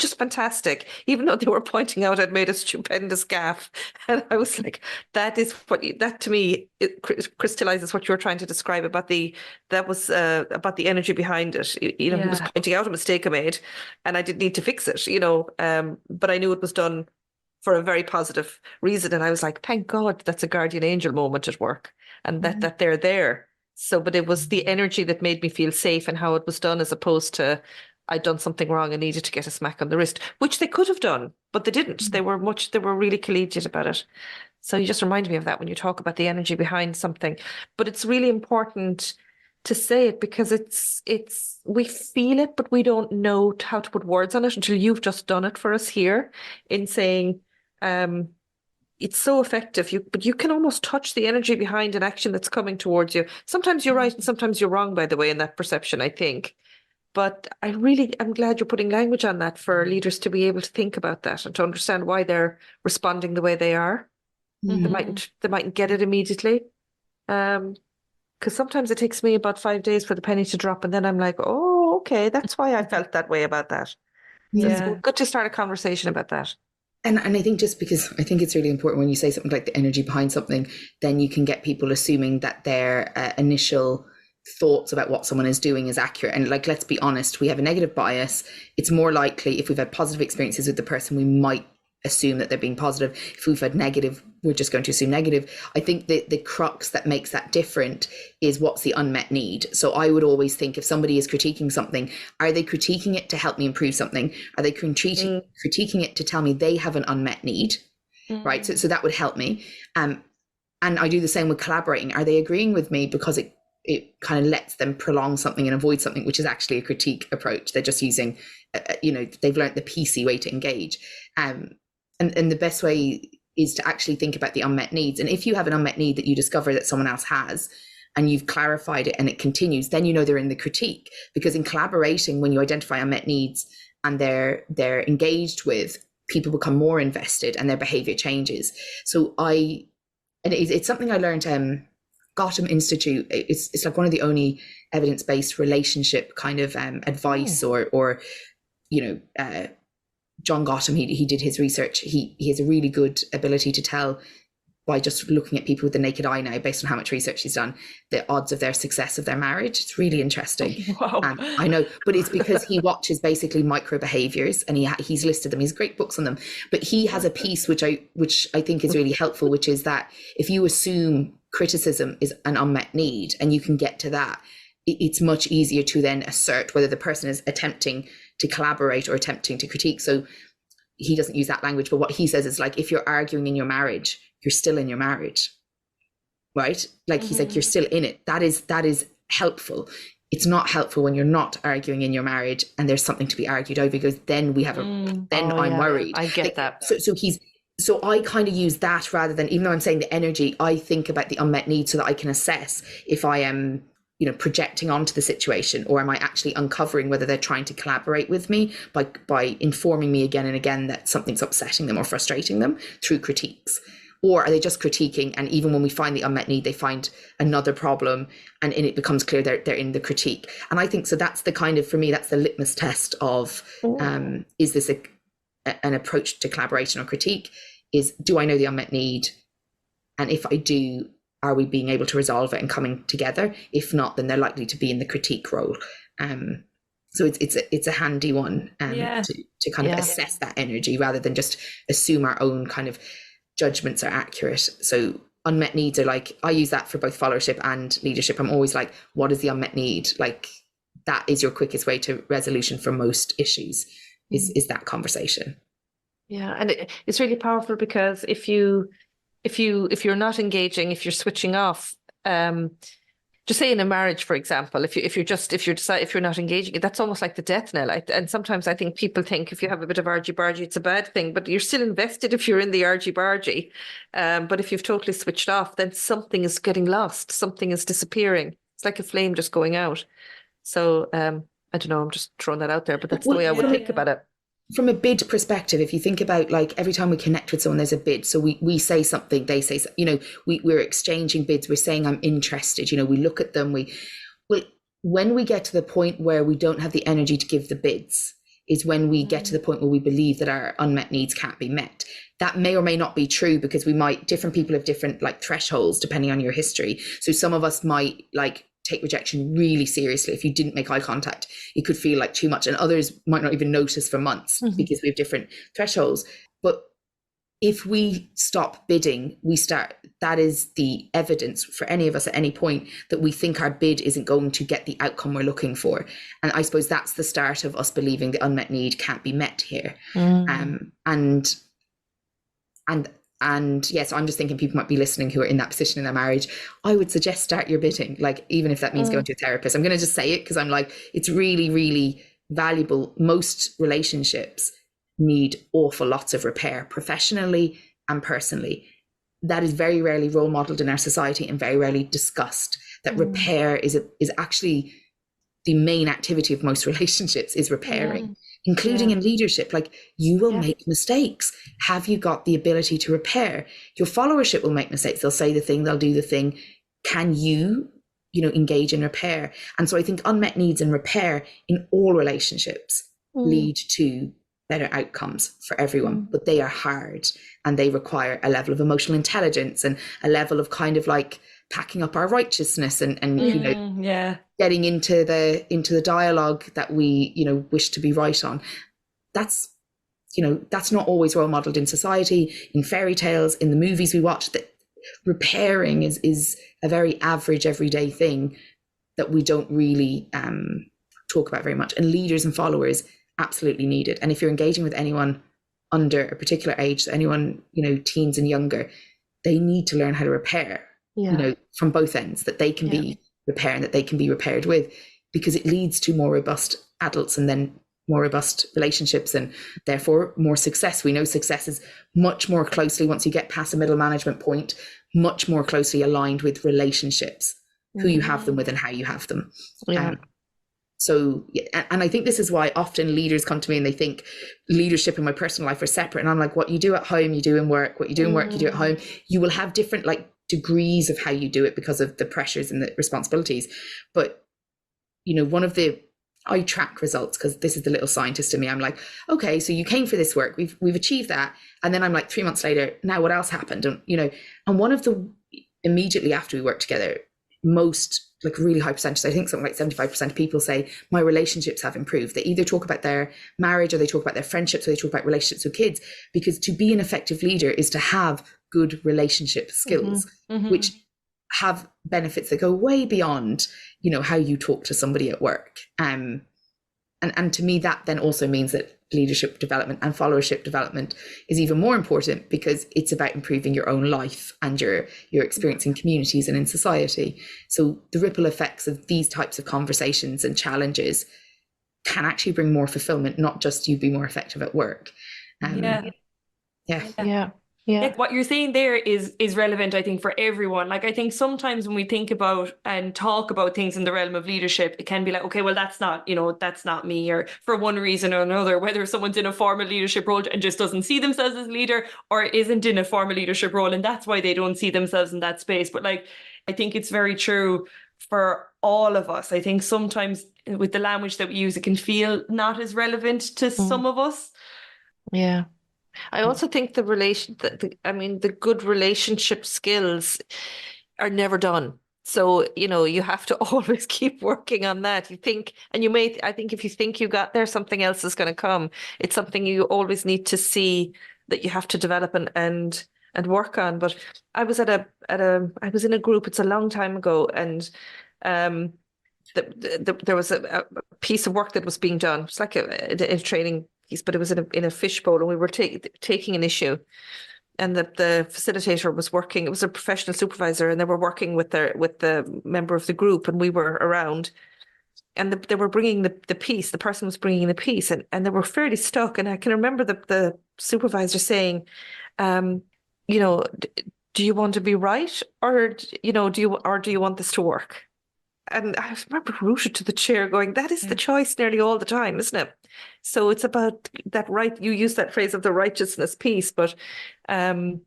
just fantastic. Even though they were pointing out I'd made a stupendous gaffe, and I was like, "That is that to me it crystallizes what you were trying to describe about about the energy behind it. You know, he was pointing out a mistake I made, and I didn't need to fix it. You know, but I knew it was done for a very positive reason, and I was like, "Thank God, that's a guardian angel moment at work, and that they're there." So, but it was the energy that made me feel safe and how it was done, as opposed to I'd done something wrong and needed to get a smack on the wrist, which they could have done, but they didn't. They were really collegiate about it. So you just remind me of that when you talk about the energy behind something. But it's really important to say it because we feel it, but we don't know how to put words on it until you've just done it for us here in saying, it's so effective. But you can almost touch the energy behind an action that's coming towards you. Sometimes you're right and sometimes you're wrong, by the way, in that perception, I think. But I'm glad you're putting language on that for leaders to be able to think about that and to understand why they're responding the way they are. Mm-hmm. They mightn't get it immediately. Because sometimes it takes me about 5 days for the penny to drop, and then I'm like, oh, okay, that's why I felt that way about that. So it's good to start a conversation about that. And I think just because I think it's really important when you say something like the energy behind something, then you can get people assuming that their initial thoughts about what someone is doing is accurate. And like, let's be honest, we have a negative bias. It's more likely if we've had positive experiences with the person, we might assume that they're being positive. If we've had negative, we're just going to assume negative. I think that the crux that makes that different is what's the unmet need. So I would always think if somebody is critiquing something, are they critiquing it to help me improve something? Are they critiquing it to tell me they have an unmet need? Right. So that would help me. And I do the same with collaborating. Are they agreeing with me because it kind of lets them prolong something and avoid something, which is actually a critique approach. They're just using, they've learned the PC way to engage. And the best way is to actually think about the unmet needs. And if you have an unmet need that you discover that someone else has, and you've clarified it and it continues, then you know they're in the critique. Because in collaborating, when you identify unmet needs and they're engaged with, people become more invested and their behavior changes. So it's something I learned, Gotham Institute. It's like one of the only evidence-based relationship kind of advice or John Gotham, he did his research. He has a really good ability to tell by just looking at people with the naked eye now, based on how much research he's done, the odds of their success of their marriage. It's really interesting. Wow. I know, but it's because he watches basically micro behaviors and he's listed them. He's great books on them, but he has a piece which I think is really helpful, which is that if you assume criticism is an unmet need and you can get to that, it's much easier to then assert whether the person is attempting to collaborate or attempting to critique. So he doesn't use that language, but what he says is like, if you're arguing in your marriage, you're still in your marriage, right? Like he's like, you're still in it. That is helpful. It's not helpful when you're not arguing in your marriage and there's something to be argued over, because then we have I'm worried. I get that. So I kind of use that rather than, even though I'm saying the energy, I think about the unmet need so that I can assess if I am, projecting onto the situation, or am I actually uncovering whether they're trying to collaborate with me by informing me again and again that something's upsetting them or frustrating them through critiques. Or are they just critiquing, and even when we find the unmet need, they find another problem and it becomes clear they're in the critique. And I think so that's the kind of, for me, that's the litmus test of is this an approach to collaboration or critique? Is, do I know the unmet need? And if I do, are we being able to resolve it and coming together? If not, then they're likely to be in the critique role. So it's a handy one to kind of assess that energy rather than just assume our own kind of judgments are accurate. So unmet needs are like, I use that for both followership and leadership. I'm always like, what is the unmet need? Like, that is your quickest way to resolution for most issues is that conversation. Yeah, and it's really powerful because if you're not engaging, if you're switching off, just say in a marriage, for example, if you're not engaging, that's almost like the death knell. And sometimes I think people think if you have a bit of argy-bargy, it's a bad thing, but you're still invested if you're in the argy-bargy. But if you've totally switched off, then something is getting lost, something is disappearing. It's like a flame just going out. So I don't know, I'm just throwing that out there, but that's the way I would think about it. From a bid perspective, if you think about like every time we connect with someone, there's a bid. So we say something, they say, we're exchanging bids. We're saying, I'm interested, we look at them. When we get to the point where we don't have the energy to give the bids is when we get to the point where we believe that our unmet needs can't be met. That may or may not be true because different people have different like thresholds depending on your history. So some of us might like take rejection really seriously. If you didn't make eye contact, it could feel like too much, and others might not even notice for months because we have different thresholds. But if we stop bidding, that is the evidence for any of us at any point that we think our bid isn't going to get the outcome we're looking for. And I suppose that's the start of us believing the unmet need can't be met here. And yes, I'm just thinking people might be listening who are in that position in their marriage. I would suggest start your bidding, like even if that means going to a therapist. I'm going to just say it because I'm like, it's really, really valuable. Most relationships need awful lots of repair, professionally and personally. That is very rarely role modeled in our society and very rarely discussed. That repair is actually the main activity of most relationships is repairing. Including in leadership, like you will make mistakes. Have you got the ability to repair? Your followership will make mistakes. They'll say the thing, they'll do the thing. Can you, engage in repair? And so I think unmet needs and repair in all relationships lead to better outcomes for everyone, but they are hard and they require a level of emotional intelligence and a level of kind of like packing up our righteousness and getting into the dialogue that we wish to be right on. That's not always role modeled in society, in fairy tales, in the movies we watch. That repairing is a very average everyday thing that we don't really talk about very much, and leaders and followers absolutely need it. And if you're engaging with anyone under a particular age, anyone teens and younger, they need to learn how to repair from both ends, that they can be repaired and that they can be repaired with, because it leads to more robust adults and then more robust relationships and therefore more success. We know success is much more closely, once you get past a middle management point, much more closely aligned with relationships, who you have them with and how you have them. So, and I think this is why often leaders come to me and they think leadership and my personal life are separate. And I'm like, what you do at home, you do in work. What you do in work, you do at home. You will have different degrees of how you do it because of the pressures and the responsibilities. But, I track results because this is the little scientist in me. I'm like, okay, so you came for this work. We've achieved that. And then I'm like 3 months later, now what else happened? And one of the, immediately after we worked together, most really high percentage, I think something like 75% of people say my relationships have improved. They either talk about their marriage or they talk about their friendships or they talk about relationships with kids, because to be an effective leader is to have good relationship skills, which have benefits that go way beyond, how you talk to somebody at work. And to me, that then also means that leadership development and followership development is even more important, because it's about improving your own life and your experience in communities and in society. So the ripple effects of these types of conversations and challenges can actually bring more fulfillment, not just you be more effective at work. What you're saying there is relevant, I think, for everyone. I think sometimes when we think about and talk about things in the realm of leadership, it can be like, okay, well, that's not me, or for one reason or another, whether someone's in a formal leadership role and just doesn't see themselves as a leader, or isn't in a formal leadership role and that's why they don't see themselves in that space. But I think it's very true for all of us. I think sometimes with the language that we use, it can feel not as relevant to some of us. Yeah. I also think the good relationship skills are never done. So, you have to always keep working on that. I think if you think you got there, something else is going to come. It's something you always need to see that you have to develop and work on. But I was I was in a group, it's a long time ago, and there was a piece of work that was being done. It's like a training cookies, but it was in a fishbowl, and we were taking an issue. And the facilitator was working. It was a professional supervisor, and they were working with the member of the group, and we were around. And they were bringing the piece. The person was bringing the piece, and they were fairly stuck. And I can remember the supervisor saying, you know, do you want to be right, or do you want this to work? And I remember rooted to the chair, going, that is the choice nearly all the time, isn't it? So it's about that right. You use that phrase of the righteousness piece, but in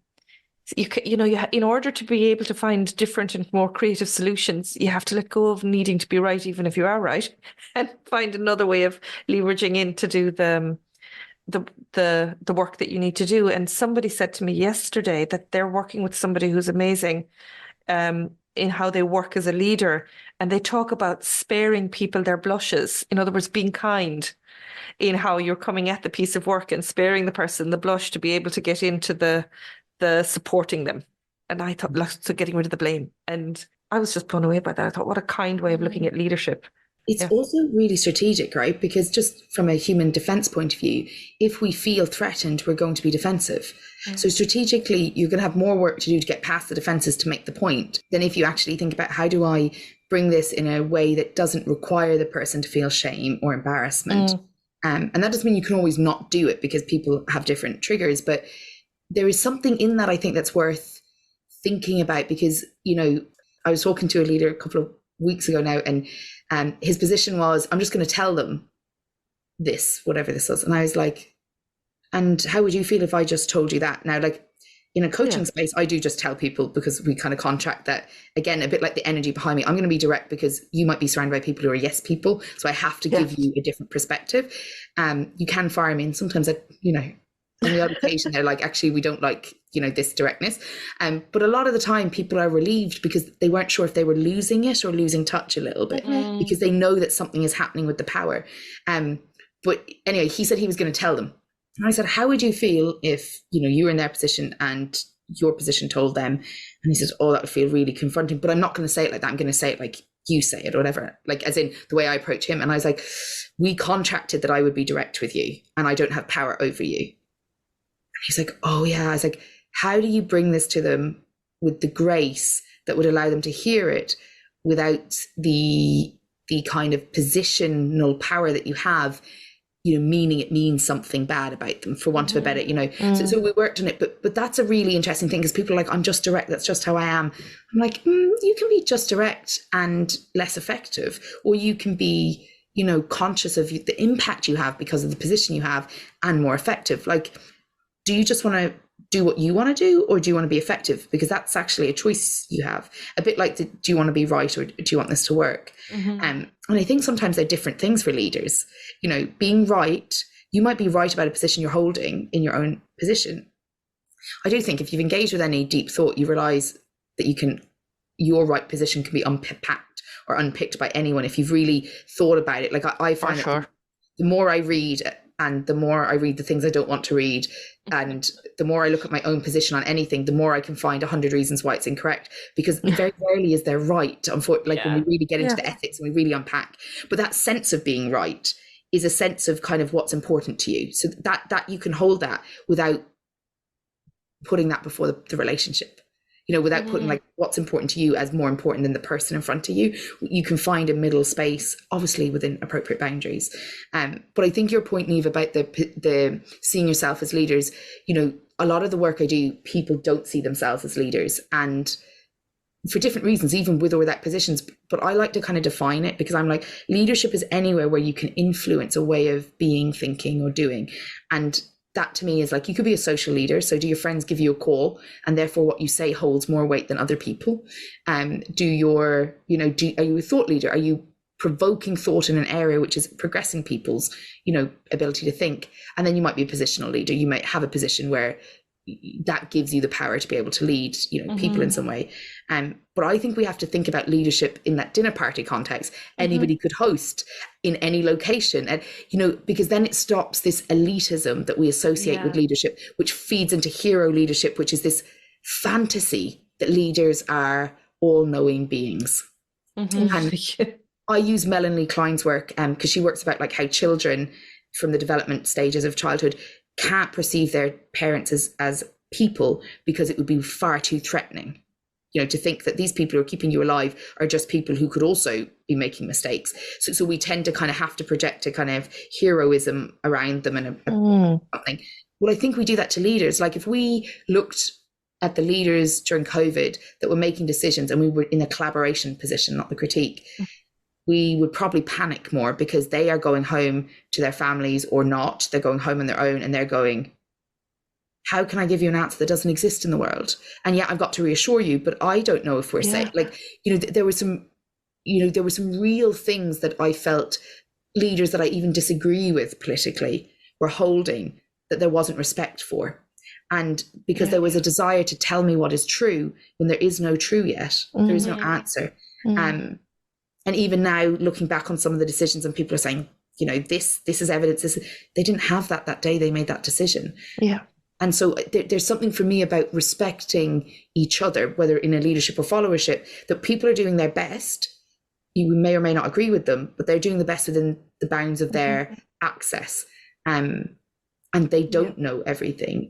order to be able to find different and more creative solutions, you have to let go of needing to be right, even if you are right, and find another way of leveraging in to do the work that you need to do. And somebody said to me yesterday that they're working with somebody who's amazing in how they work as a leader, and they talk about sparing people their blushes. In other words, being kind in how you're coming at the piece of work and sparing the person the blush to be able to get into the supporting them. And I thought, so getting rid of the blame. And I was just blown away by that. I thought, what a kind way of looking at leadership. It's also really strategic, right? Because just from a human defense point of view, if we feel threatened, we're going to be defensive. So strategically, you're going to have more work to do to get past the defenses to make the point than if you actually think about, how do I bring this in a way that doesn't require the person to feel shame or embarrassment? And that doesn't mean you can always not do it, because people have different triggers, but there is something in that, I think, that's worth thinking about, because, I was talking to a leader a couple of weeks ago now, and his position was, I'm just going to tell them this, whatever this was. And I was like, and how would you feel if I just told you that? Now, like in a coaching space, I do just tell people, because we kind of contract that, again, a bit like the energy behind me. I'm going to be direct because you might be surrounded by people who are yes people. So I have to give you a different perspective. You can fire me. And sometimes on the odd occasion, they're like, actually, we don't like, this directness. But a lot of the time people are relieved because they weren't sure if they were losing it or losing touch a little bit, because they know that something is happening with the power. But anyway, he said he was going to tell them. And I said, how would you feel if, you were in their position and your position told them? And he said, oh, that would feel really confronting, but I'm not going to say it like that. I'm going to say it like you say it, or whatever, like as in the way I approach him. And I was like, we contracted that I would be direct with you and I don't have power over you. He's like, oh yeah. I was like, how do you bring this to them with the grace that would allow them to hear it without the kind of positional power that you have, meaning it means something bad about them, for want of a better, So we worked on it, but that's a really interesting thing, because people are like, I'm just direct, that's just how I am. I'm like, you can be just direct and less effective, or you can be, conscious of the impact you have because of the position you have and more effective. Like, do you just want to do what you want to do, or do you want to be effective? Because that's actually a choice you have. A bit like, do you want to be right, or do you want this to work? And I think sometimes they're different things for leaders. Being right, you might be right about a position you're holding in your own position. I do think if you've engaged with any deep thought, you realize that your right position can be unpacked or unpicked by anyone if you've really thought about it. Like I find that the more I read, and the more I read the things I don't want to read, and the more I look at my own position on anything, the more I can find 100 reasons why it's incorrect, because very rarely is there right. Unfortunately, when we really get into the ethics and we really unpack. But that sense of being right is a sense of kind of what's important to you. So that you can hold that without putting that before the relationship. Without putting like what's important to you as more important than the person in front of you. You can find a middle space, obviously within appropriate boundaries. But I think your point, Niamh, about the seeing yourself as leaders, a lot of the work I do, people don't see themselves as leaders, and for different reasons, even with or without positions. But I like to kind of define it, because I'm like, leadership is anywhere where you can influence a way of being, thinking, or doing. And that to me is like, you could be a social leader. So do your friends give you a call, and therefore what you say holds more weight than other people? Are you a thought leader? Are you provoking thought in an area which is progressing people's, ability to think? And then you might be a positional leader. You might have a position where that gives you the power to be able to lead, people in some way. But I think we have to think about leadership in that dinner party context. Anybody could host in any location, and because then it stops this elitism that we associate with leadership, which feeds into hero leadership, which is this fantasy that leaders are all-knowing beings. And I use Melanie Klein's work because she works about like how children from the development stages of childhood can't perceive their parents as people, because it would be far too threatening. To think that these people who are keeping you alive are just people who could also be making mistakes. So we tend to kind of have to project a kind of heroism around them and something. Well, I think we do that to leaders. Like if we looked at the leaders during COVID that were making decisions and we were in a collaboration position, not the critique, we would probably panic more, because they are going home to their families or not. They're going home on their own and they're going, how can I give you an answer that doesn't exist in the world? And yeah, I've got to reassure you, but I don't know if we're safe. Like, there were some real things that I felt leaders that I even disagree with politically were holding, that there wasn't respect for. And because there was a desire to tell me what is true when there is no true yet, there is no answer. And even now, looking back on some of the decisions, and people are saying, this is evidence. They didn't have that day they made that decision. Yeah. And so there's something for me about respecting each other, whether in a leadership or followership, that people are doing their best. You may or may not agree with them, but they're doing the best within the bounds of their access. And they don't know everything.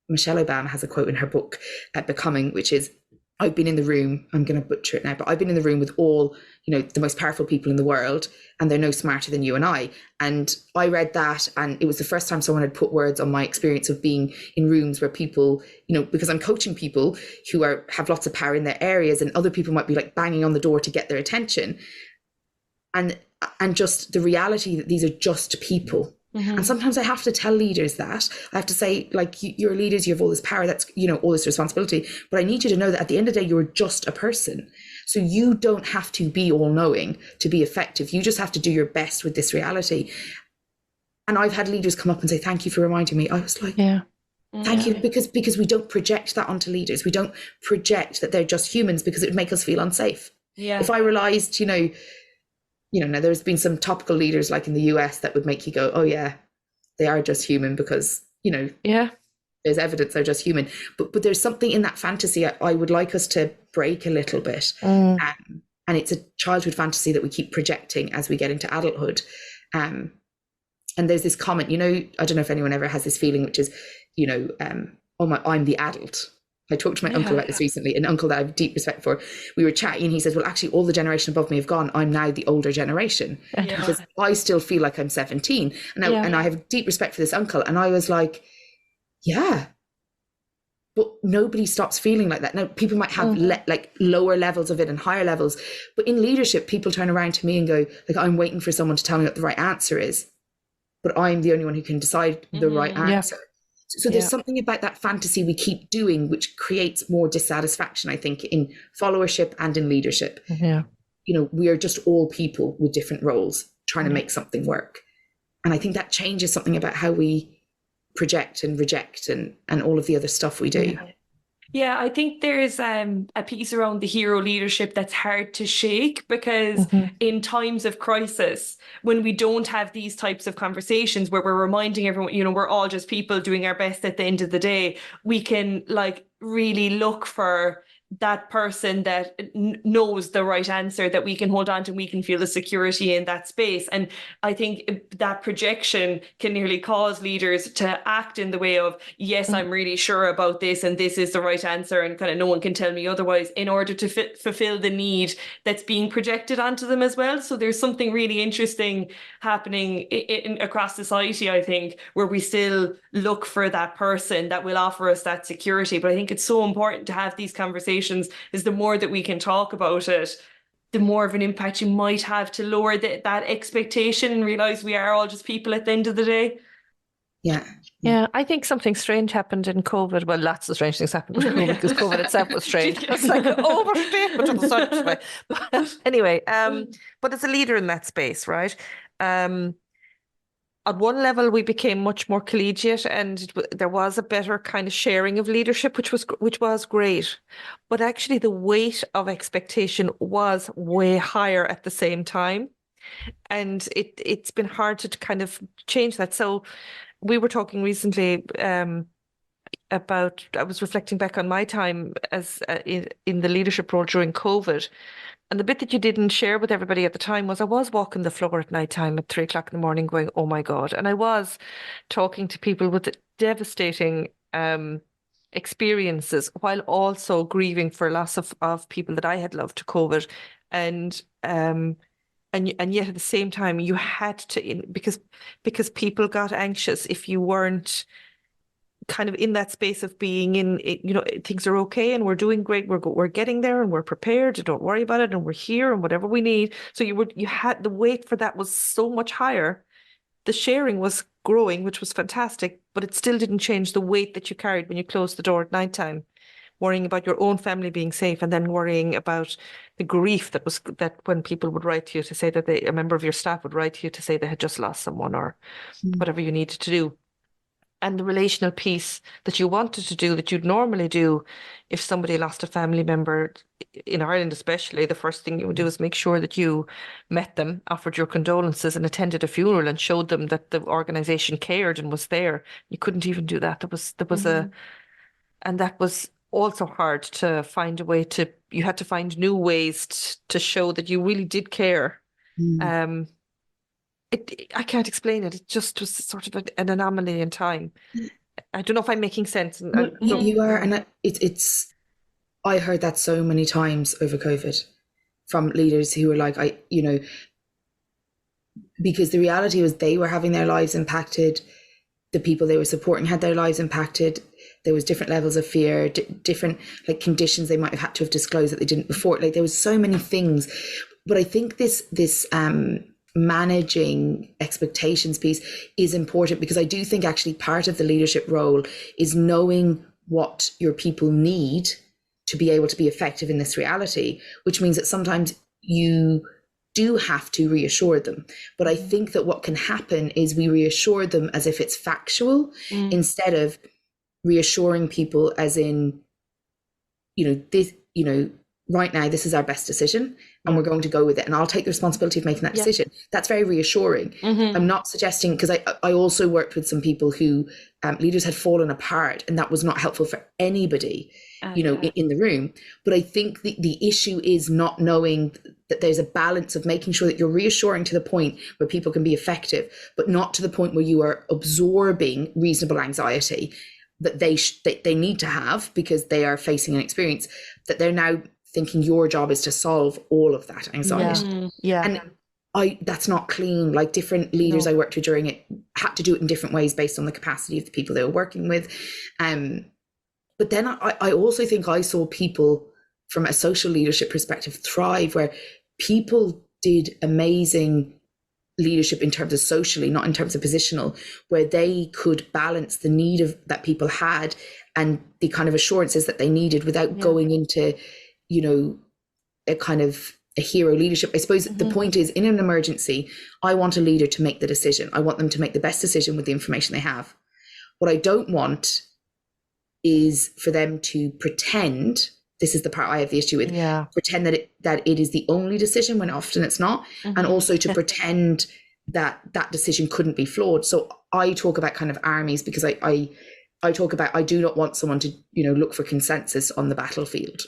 Michelle Obama has a quote in her book, Becoming, which is, I've been in the room, I'm going to butcher it now, but I've been in the room with all, the most powerful people in the world, and they're no smarter than you and I. And I read that, and it was the first time someone had put words on my experience of being in rooms where people, because I'm coaching people who have lots of power in their areas, and other people might be like banging on the door to get their attention. And just the reality that these are just people. And sometimes I have to tell leaders that. I have to say, like, you're leaders, you have all this power, that's, all this responsibility. But I need you to know that at the end of the day, you're just a person. So you don't have to be all knowing to be effective. You just have to do your best with this reality. And I've had leaders come up and say, thank you for reminding me. I was like, thank you, because we don't project that onto leaders. We don't project that they're just humans, because it would make us feel unsafe. Yeah. If I realized, now there's been some topical leaders like in the US that would make you go, oh yeah, they are just human, because, there's evidence they're just human. But there's something in that fantasy I would like us to break a little bit. And it's a childhood fantasy that we keep projecting as we get into adulthood. And there's this comment, I don't know if anyone ever has this feeling, which is, I'm the adult. I talked to my uncle about this recently, an uncle that I have deep respect for. We were chatting and he says, well, actually all the generation above me have gone. I'm now the older generation, because I still feel like I'm 17. And I have deep respect for this uncle. And I was like, yeah, but nobody stops feeling like that. Now, people might have lower levels of it and higher levels, but in leadership, people turn around to me and go, like, I'm waiting for someone to tell me what the right answer is, but I'm the only one who can decide the right answer. So there's something about that fantasy we keep doing, which creates more dissatisfaction, I think, in followership and in leadership. We are just all people with different roles trying to make something work. And I think that changes something about how we project and reject and all of the other stuff we do. Yeah, I think there's a piece around the hero leadership that's hard to shake, because in times of crisis, when we don't have these types of conversations where we're reminding everyone, we're all just people doing our best at the end of the day, we can really look for that person that knows the right answer, that we can hold on to, and we can feel the security in that space. And I think that projection can nearly cause leaders to act in the way of, yes, I'm really sure about this and this is the right answer, and kind of no one can tell me otherwise, in order to fulfill the need that's being projected onto them as well. So there's something really interesting happening across society, I think, where we still look for that person that will offer us that security. But I think it's so important to have these conversations, is the more that we can talk about it, the more of an impact you might have to lower that expectation and realize we are all just people at the end of the day. Yeah, I think something strange happened in COVID. Well, lots of strange things happened with COVID, because COVID itself was strange. It's like an overstatement of the century. But anyway, but as a leader in that space, right? At one level, we became much more collegiate, and there was a better kind of sharing of leadership, which was great. But actually, the weight of expectation was way higher at the same time, and it's been hard to kind of change that. So we were talking recently about, I was reflecting back on my time as in the leadership role during COVID. And the bit that you didn't share with everybody at the time was I was walking the floor at night time at 3 o'clock in the morning going, oh my God. And I was talking to people with devastating experiences while also grieving for loss of people that I had loved to COVID. And yet at the same time you had to, because people got anxious if you weren't kind of in that space of being in, things are okay and we're doing great, we're getting there and we're prepared, don't worry about it, and we're here and whatever we need. So you had the weight for that was so much higher. The sharing was growing, which was fantastic, but it still didn't change the weight that you carried when you closed the door at nighttime, worrying about your own family being safe, and then worrying about the grief that when people would write to you to say that a member of your staff would write to you to say they had just lost someone or whatever you needed to do. And the relational piece that you wanted to do that you'd normally do if somebody lost a family member, in Ireland especially, the first thing you would do is make sure that you met them, offered your condolences and attended a funeral and showed them that the organisation cared and was there. You couldn't even do that. And that was also hard to find a way you had to find new ways to show that you really did care. I can't explain it. It just was sort of an anomaly in time. I don't know if I'm making sense. You are, and I heard that so many times over COVID from leaders who were like, because the reality was they were having their lives impacted. The people they were supporting had their lives impacted. There was different levels of fear, different conditions they might have had to have disclosed that they didn't before. There was so many things, but I think this managing expectations piece is important, because I do think actually part of the leadership role is knowing what your people need to be able to be effective in this reality, which means that sometimes you do have to reassure them. But I think that what can happen is we reassure them as if it's factual instead of reassuring people as in, right now, this is our best decision and we're going to go with it. And I'll take the responsibility of making that decision. That's very reassuring. I'm not suggesting, because I also worked with some people who leaders had fallen apart, and that was not helpful for anybody, in the room. But I think the issue is not knowing that there's a balance of making sure that you're reassuring to the point where people can be effective, but not to the point where you are absorbing reasonable anxiety that they need to have because they are facing an experience that they're now thinking your job is to solve all of that anxiety. And that's not clean. Different leaders I worked with during it had to do it in different ways based on the capacity of the people they were working with. But then I also think I saw people from a social leadership perspective thrive, where people did amazing leadership in terms of socially, not in terms of positional, where they could balance the need that people had and the kind of assurances that they needed without going into a kind of a hero leadership. I suppose the point is, in an emergency, I want a leader to make the decision. I want them to make the best decision with the information they have. What I don't want is for them to pretend, this is the part I have the issue with, pretend that it is the only decision when often it's not, and also to pretend that decision couldn't be flawed. So I talk about kind of armies, because I talk about, I do not want someone to, look for consensus on the battlefield.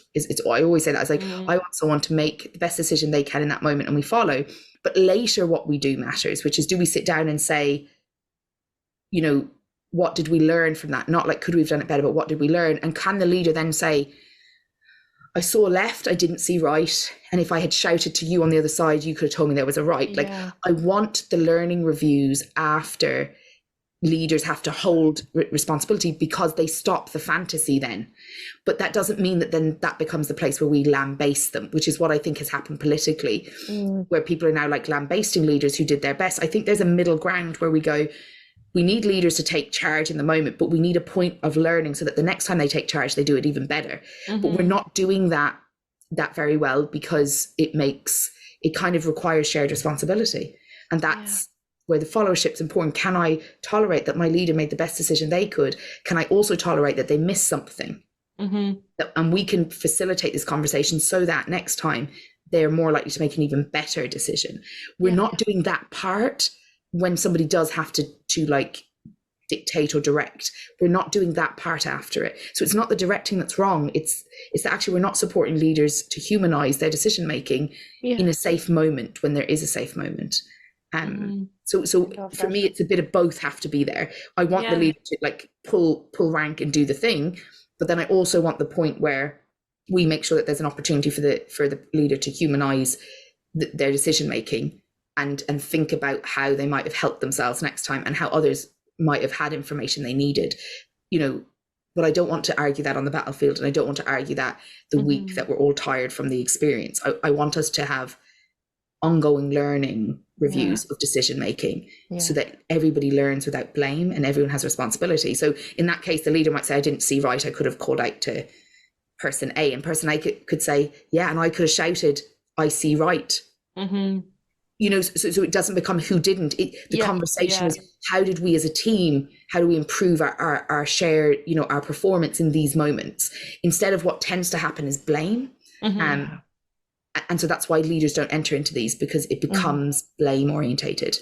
I always say that. I want someone to make the best decision they can in that moment and we follow. But later what we do matters, which is, do we sit down and say, what did we learn from that? Not could we have done it better, but what did we learn? And can the leader then say, I saw left, I didn't see right. And if I had shouted to you on the other side, you could have told me there was a right. I want the learning reviews after leaders have to hold responsibility, because they stop the fantasy then. But that doesn't mean that then that becomes the place where we lambaste them, which is what I think has happened politically, where people are now lambasting leaders who did their best. I think there's a middle ground where we go, we need leaders to take charge in the moment, but we need a point of learning so that the next time they take charge, they do it even better. But we're not doing that very well, because it kind of requires shared responsibility. And that's where the followership's important. Can I tolerate that my leader made the best decision they could? Can I also tolerate that they missed something? And we can facilitate this conversation so that next time they're more likely to make an even better decision. We're not doing that part when somebody does have to dictate or direct. We're not doing that part after it. So it's not the directing that's wrong. It's that actually we're not supporting leaders to humanize their decision making in a safe moment when there is a safe moment. So for me, it's a bit of both have to be there. I want the leader to like pull rank and do the thing, but then I also want the point where we make sure that there's an opportunity for the leader to humanize their decision making and think about how they might have helped themselves next time and how others might have had information they needed, but I don't want to argue that on the battlefield, and I don't want to argue that the week that we're all tired from the experience. I want us to have ongoing learning reviews of decision making so that everybody learns without blame and everyone has responsibility. So in that case, the leader might say, I didn't see right, I could have called out to person A, and person A could say, yeah, and I could have shouted, I see right. So it doesn't become who didn't. The conversation is, how did we as a team, how do we improve our shared, our performance in these moments, instead of what tends to happen is blame. And so that's why leaders don't enter into these, because it becomes blame orientated.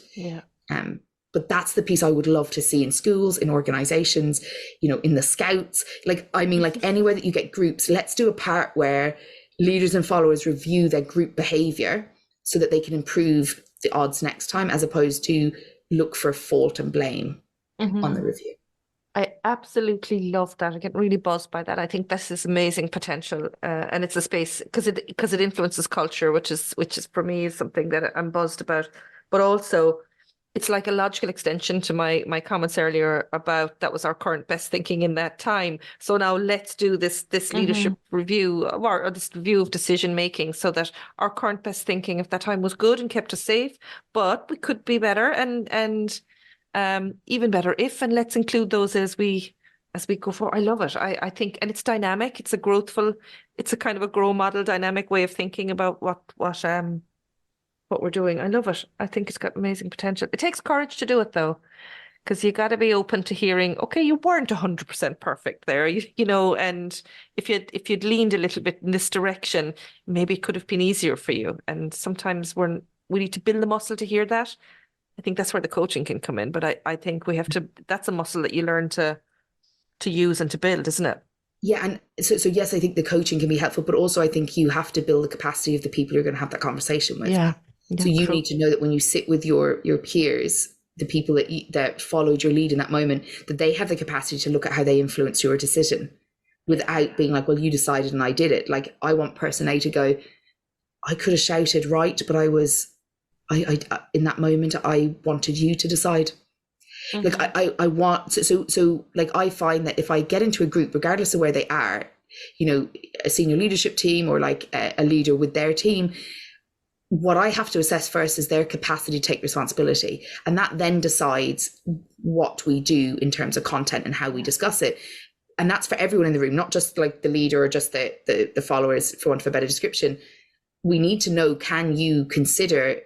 But that's the piece I would love to see in schools, in organizations, in the Scouts, like anywhere that you get groups, let's do a part where leaders and followers review their group behavior so that they can improve the odds next time, as opposed to look for fault and blame on the review. I absolutely love that. I get really buzzed by that. I think this is amazing potential, and it's a space because it influences culture, which is for me is something that I'm buzzed about. But also, it's like a logical extension to my comments earlier about that was our current best thinking in that time. So now let's do this leadership review or this review of decision making, so that our current best thinking of that time was good and kept us safe, but we could be better and even better if, and let's include those as we go forward. I love it. I think, and it's dynamic. It's a kind of a grow model dynamic way of thinking about what we're doing. I love it. I think it's got amazing potential. It takes courage to do it though, because you got to be open to hearing, okay, you weren't 100% perfect there, and if you'd leaned a little bit in this direction, maybe it could have been easier for you. And sometimes we need to build the muscle to hear that. I think that's where the coaching can come in, but I think we have to, that's a muscle that you learn to use and to build, isn't it? Yeah, and so yes, I think the coaching can be helpful, but also I think you have to build the capacity of the people you're going to have that conversation with. Yeah. So you need to know that when you sit with your peers, the people that followed your lead in that moment, that they have the capacity to look at how they influence your decision without being like, well, you decided and I did it. Like, I want person A to go, I could have shouted right, but I in that moment, I wanted you to decide. Like I want, so like I find that if I get into a group, regardless of where they are, a senior leadership team or like a leader with their team, what I have to assess first is their capacity to take responsibility. And that then decides what we do in terms of content and how we discuss it. And that's for everyone in the room, not just like the leader or just the followers, for want of a better description. We need to know, can you consider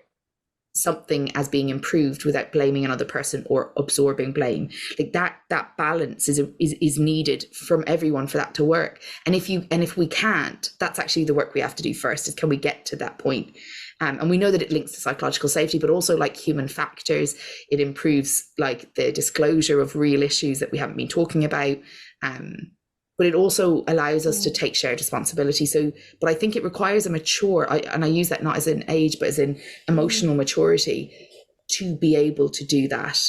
something as being improved without blaming another person or absorbing blame? Like that balance is needed from everyone for that to work. And if we can't, that's actually the work we have to do first, is can we get to that point? And we know that it links to psychological safety, but also like human factors. It improves like the disclosure of real issues that we haven't been talking about. But it also allows us to take shared responsibility. So, but I think it requires a mature, and I use that not as an age, but as in emotional maturity, to be able to do that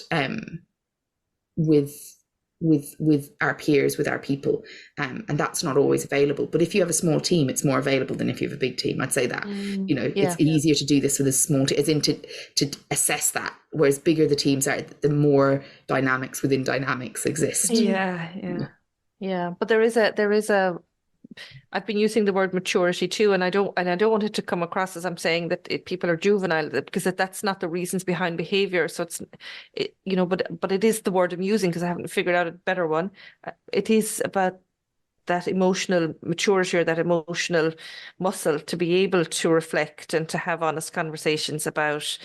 with our peers, with our people. And that's not always available. But if you have a small team, it's more available than if you have a big team. I'd say that, it's easier to do this with a small team, as in to assess that. Whereas bigger the teams are, the more dynamics within dynamics exist. Yeah, but there is a I've been using the word maturity too, and I don't want it to come across as I'm saying that people are juvenile, because that's not the reasons behind behavior. So but it is the word I'm using because I haven't figured out a better one. It is about that emotional maturity or that emotional muscle to be able to reflect and to have honest conversations about,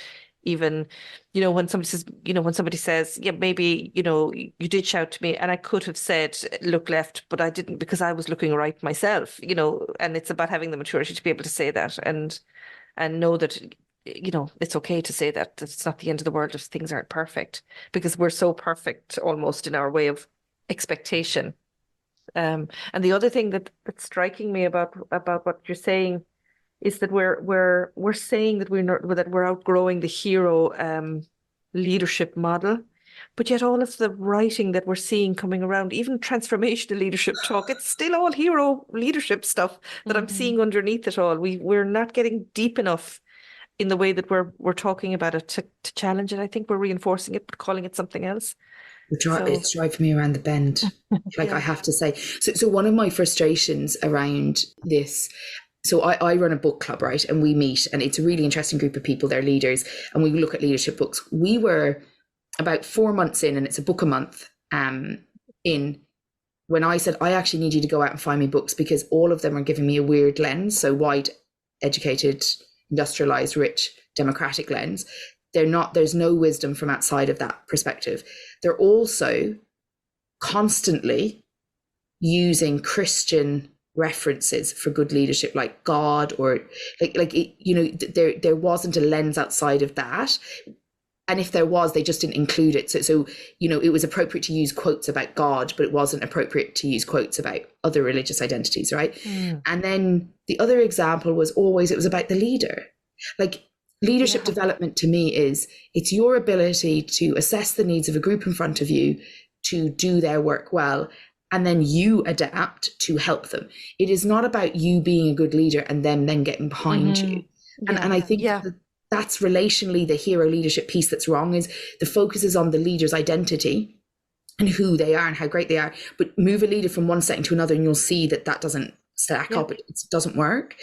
even, when somebody says, yeah, maybe, you did shout to me and I could have said, look left, but I didn't because I was looking right myself, and it's about having the maturity to be able to say that and know that it's okay to say that it's not the end of the world if things aren't perfect, because we're so perfect almost in our way of expectation. And the other thing that's striking me about what you're saying is that we're saying that we're outgrowing the hero leadership model, but yet all of the writing that we're seeing coming around, even transformational leadership talk, it's still all hero leadership stuff that I'm seeing underneath it all. We're not getting deep enough in the way that we're talking about it to challenge it. I think we're reinforcing it, but calling it something else. It's driving me around the bend. Like, Yeah. I have to say. So one of my frustrations around this, so I run a book club, right? And we meet, and it's a really interesting group of people. They're leaders, and we look at leadership books. We were about 4 months in, and it's a book a month in, when I said, I actually need you to go out and find me books, because all of them are giving me a weird lens. So white, educated, industrialized, rich, democratic lens. There's no wisdom from outside of that perspective. They're also constantly using Christian references for good leadership, like God, or there wasn't a lens outside of that. And if there was, they just didn't include it. So it was appropriate to use quotes about God, but it wasn't appropriate to use quotes about other religious identities, right? And then the other example was always, it was about the leader. Like, leadership development to me it's your ability to assess the needs of a group in front of you, to do their work well, and then you adapt to help them. It is not about you being a good leader and them then getting behind you. And I think that's relationally the hero leadership piece that's wrong, is the focus is on the leader's identity and who they are and how great they are. But move a leader from one setting to another and you'll see that doesn't stack up. It doesn't work.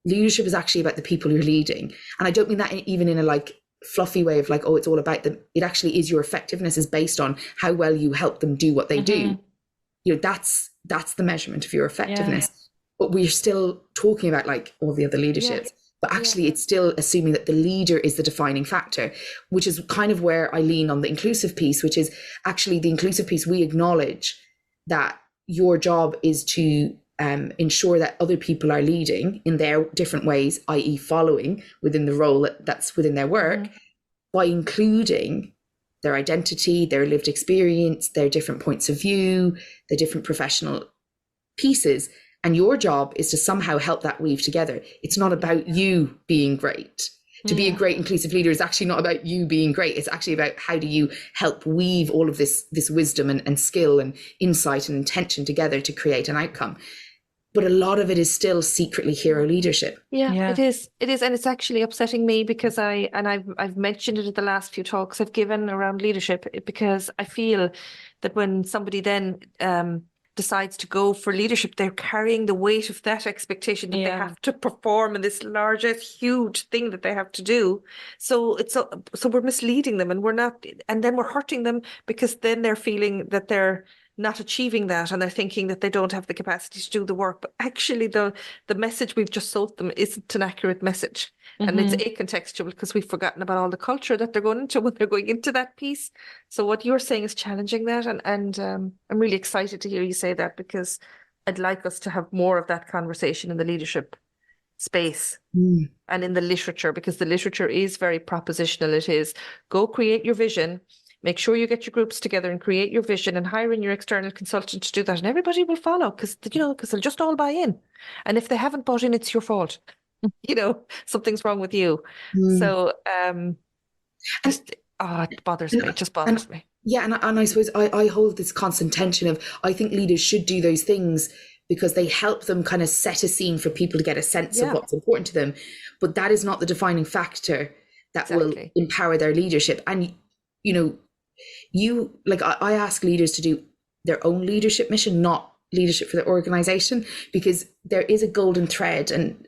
Leadership is actually about the people you're leading. And I don't mean that even in a like fluffy way of like, oh, it's all about them. It actually is, your effectiveness is based on how well you help them do what they do. That's the measurement of your effectiveness. But we're still talking about like all the other leaderships. But actually, it's still assuming that the leader is the defining factor, which is kind of where I lean on the inclusive piece, which is actually the inclusive piece. We acknowledge that your job is to ensure that other people are leading in their different ways, i.e. following within the role that's within their work, by including their identity, their lived experience, their different points of view, their different professional pieces. And your job is to somehow help that weave together. It's not about you being great. To be a great inclusive leader is actually not about you being great. It's actually about how do you help weave all of this wisdom and skill and insight and intention together to create an outcome. But a lot of it is still secretly hero leadership. Yeah, it is. It is. And it's actually upsetting me because I've mentioned it at the last few talks I've given around leadership, because I feel that when somebody then decides to go for leadership, they're carrying the weight of that expectation that they have to perform in this largest, huge thing that they have to do. So we're misleading them, and we're not, and then we're hurting them, because then they're feeling that they're not achieving that, and they're thinking that they don't have the capacity to do the work. But actually the message we've just sold them isn't an accurate message. And it's acontextual, because we've forgotten about all the culture that they're going into when they're going into that piece. So what you're saying is challenging that, and I'm really excited to hear you say that, because I'd like us to have more of that conversation in the leadership space and in the literature, because the literature is very propositional. It is, go create your vision, make sure you get your groups together and create your vision, and hire in your external consultant to do that, and everybody will follow, because they'll just all buy in. And if they haven't bought in, it's your fault. Something's wrong with you. So it bothers me. It just bothers me. Yeah, and I suppose I hold this constant tension of, I think leaders should do those things because they help them kind of set a scene for people to get a sense of what's important to them. But that is not the defining factor that will empower their leadership. And I ask leaders to do their own leadership mission, not leadership for the organization, because there is a golden thread, and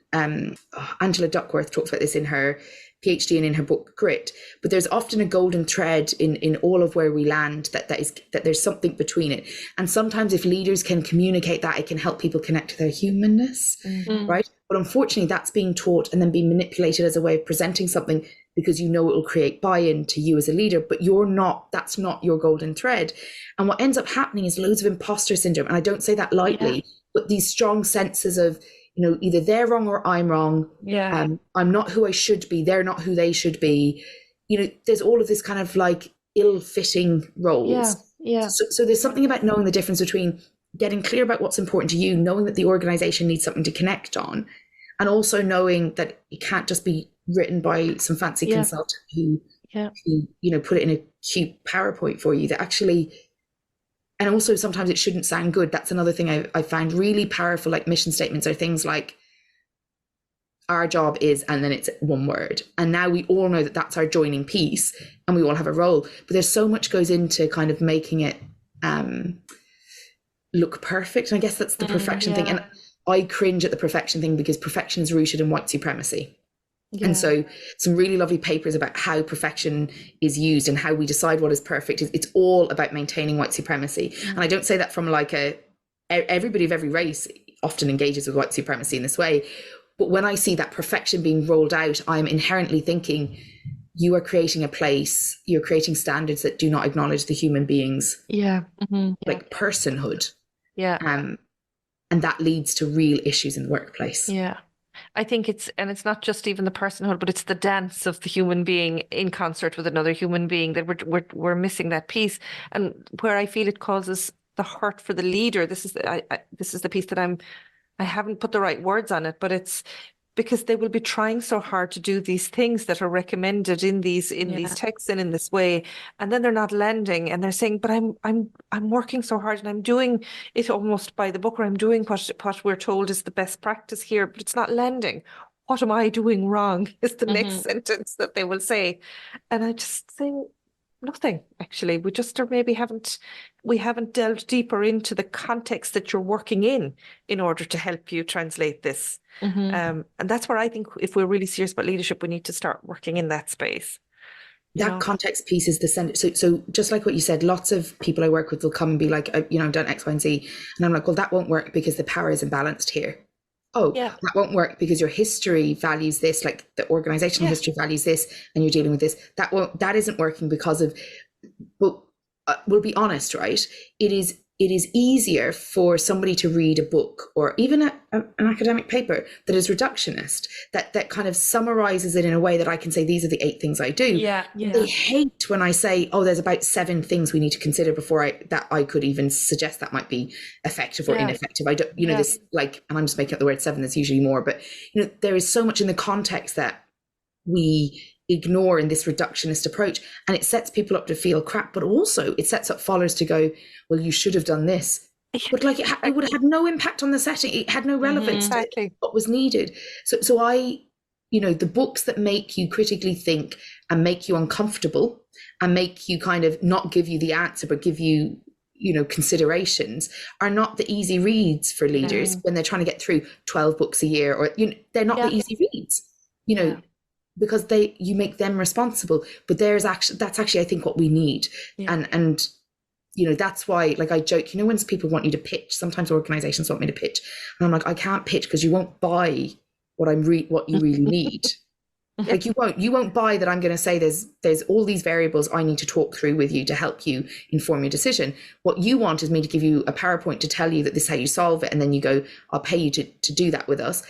Angela Duckworth talks about this in her PhD and in her book Grit, but there's often a golden thread in all of where we land, that there's something between it. And sometimes if leaders can communicate that, it can help people connect to their humanness, right? But unfortunately, that's being taught and then being manipulated as a way of presenting something, because it will create buy-in to you as a leader, but that's not your golden thread. And what ends up happening is loads of imposter syndrome. And I don't say that lightly, but these strong senses of, either they're wrong or I'm wrong. Yeah. I'm not who I should be. They're not who they should be. There's all of this kind of like ill-fitting roles. Yeah. So there's something about knowing the difference between getting clear about what's important to you, knowing that the organization needs something to connect on, and also knowing that it can't just be written by some fancy consultant who put it in a cute PowerPoint for you, that actually. And also sometimes it shouldn't sound good. That's another thing I find really powerful, like mission statements are things like, our job is, and then it's one word. And now we all know that that's our joining piece and we all have a role. But there's so much goes into kind of making it look perfect. And I guess that's the perfection thing. And I cringe at the perfection thing because perfection is rooted in white supremacy. Yeah. And so some really lovely papers about how perfection is used and how we decide what is perfect. It's all about maintaining white supremacy. And I don't say that from like everybody of every race often engages with white supremacy in this way. But when I see that perfection being rolled out, I'm inherently thinking you are creating a place, you're creating standards that do not acknowledge the human beings, like personhood. Yeah. And that leads to real issues in the workplace. Yeah. I think it's not just even the personhood, but it's the dance of the human being in concert with another human being that we're missing that piece. And where I feel it causes the hurt for the leader, this is the piece that I haven't put the right words on it, but it's because they will be trying so hard to do these things that are recommended in these texts and in this way, and then they're not landing, and they're saying, but I'm working so hard and I'm doing it almost by the book, or I'm doing what we're told is the best practice here, but it's not landing. What am I doing wrong is the next sentence that they will say. And I just think nothing, actually. We just haven't delved deeper into the context that you're working in order to help you translate this. And that's where I think if we're really serious about leadership, we need to start working in that space. That context piece is the center. So just like what you said, lots of people I work with will come and be like, I've done X, Y, and Z. And I'm like, well, that won't work because the power is imbalanced here. That won't work because your history values this, like the organizational history values this, and you're dealing with this. That isn't working because of, but we'll be honest, right? It is easier for somebody to read a book or even an academic paper that is reductionist, that kind of summarizes it in a way that I can say, these are the 8 things I do. They hate when I say, there's about 7 things we need to consider before I could even suggest that might be effective or ineffective. I don't, this, like, and I'm just making up the word 7, there's usually more, but there is so much in the context that we ignore in this reductionist approach, and it sets people up to feel crap, but also it sets up followers to go, well, you should have done this, but like it would have had no impact on the setting, it had no relevance to what was needed. So I the books that make you critically think and make you uncomfortable and make you kind of not give you the answer but give you considerations are not the easy reads for leaders when they're trying to get through 12 books a year, or they're not the easy reads, because you make them responsible. But that's actually I think what we need. And that's why, like, I joke, when people want you to pitch, sometimes organizations want me to pitch, and I'm like, I can't pitch because you won't buy what you really need. Like you won't buy that I'm going to say there's all these variables I need to talk through with you to help you inform your decision. What you want is me to give you a PowerPoint to tell you that this is how you solve it, and then you go, I'll pay you to do that with us.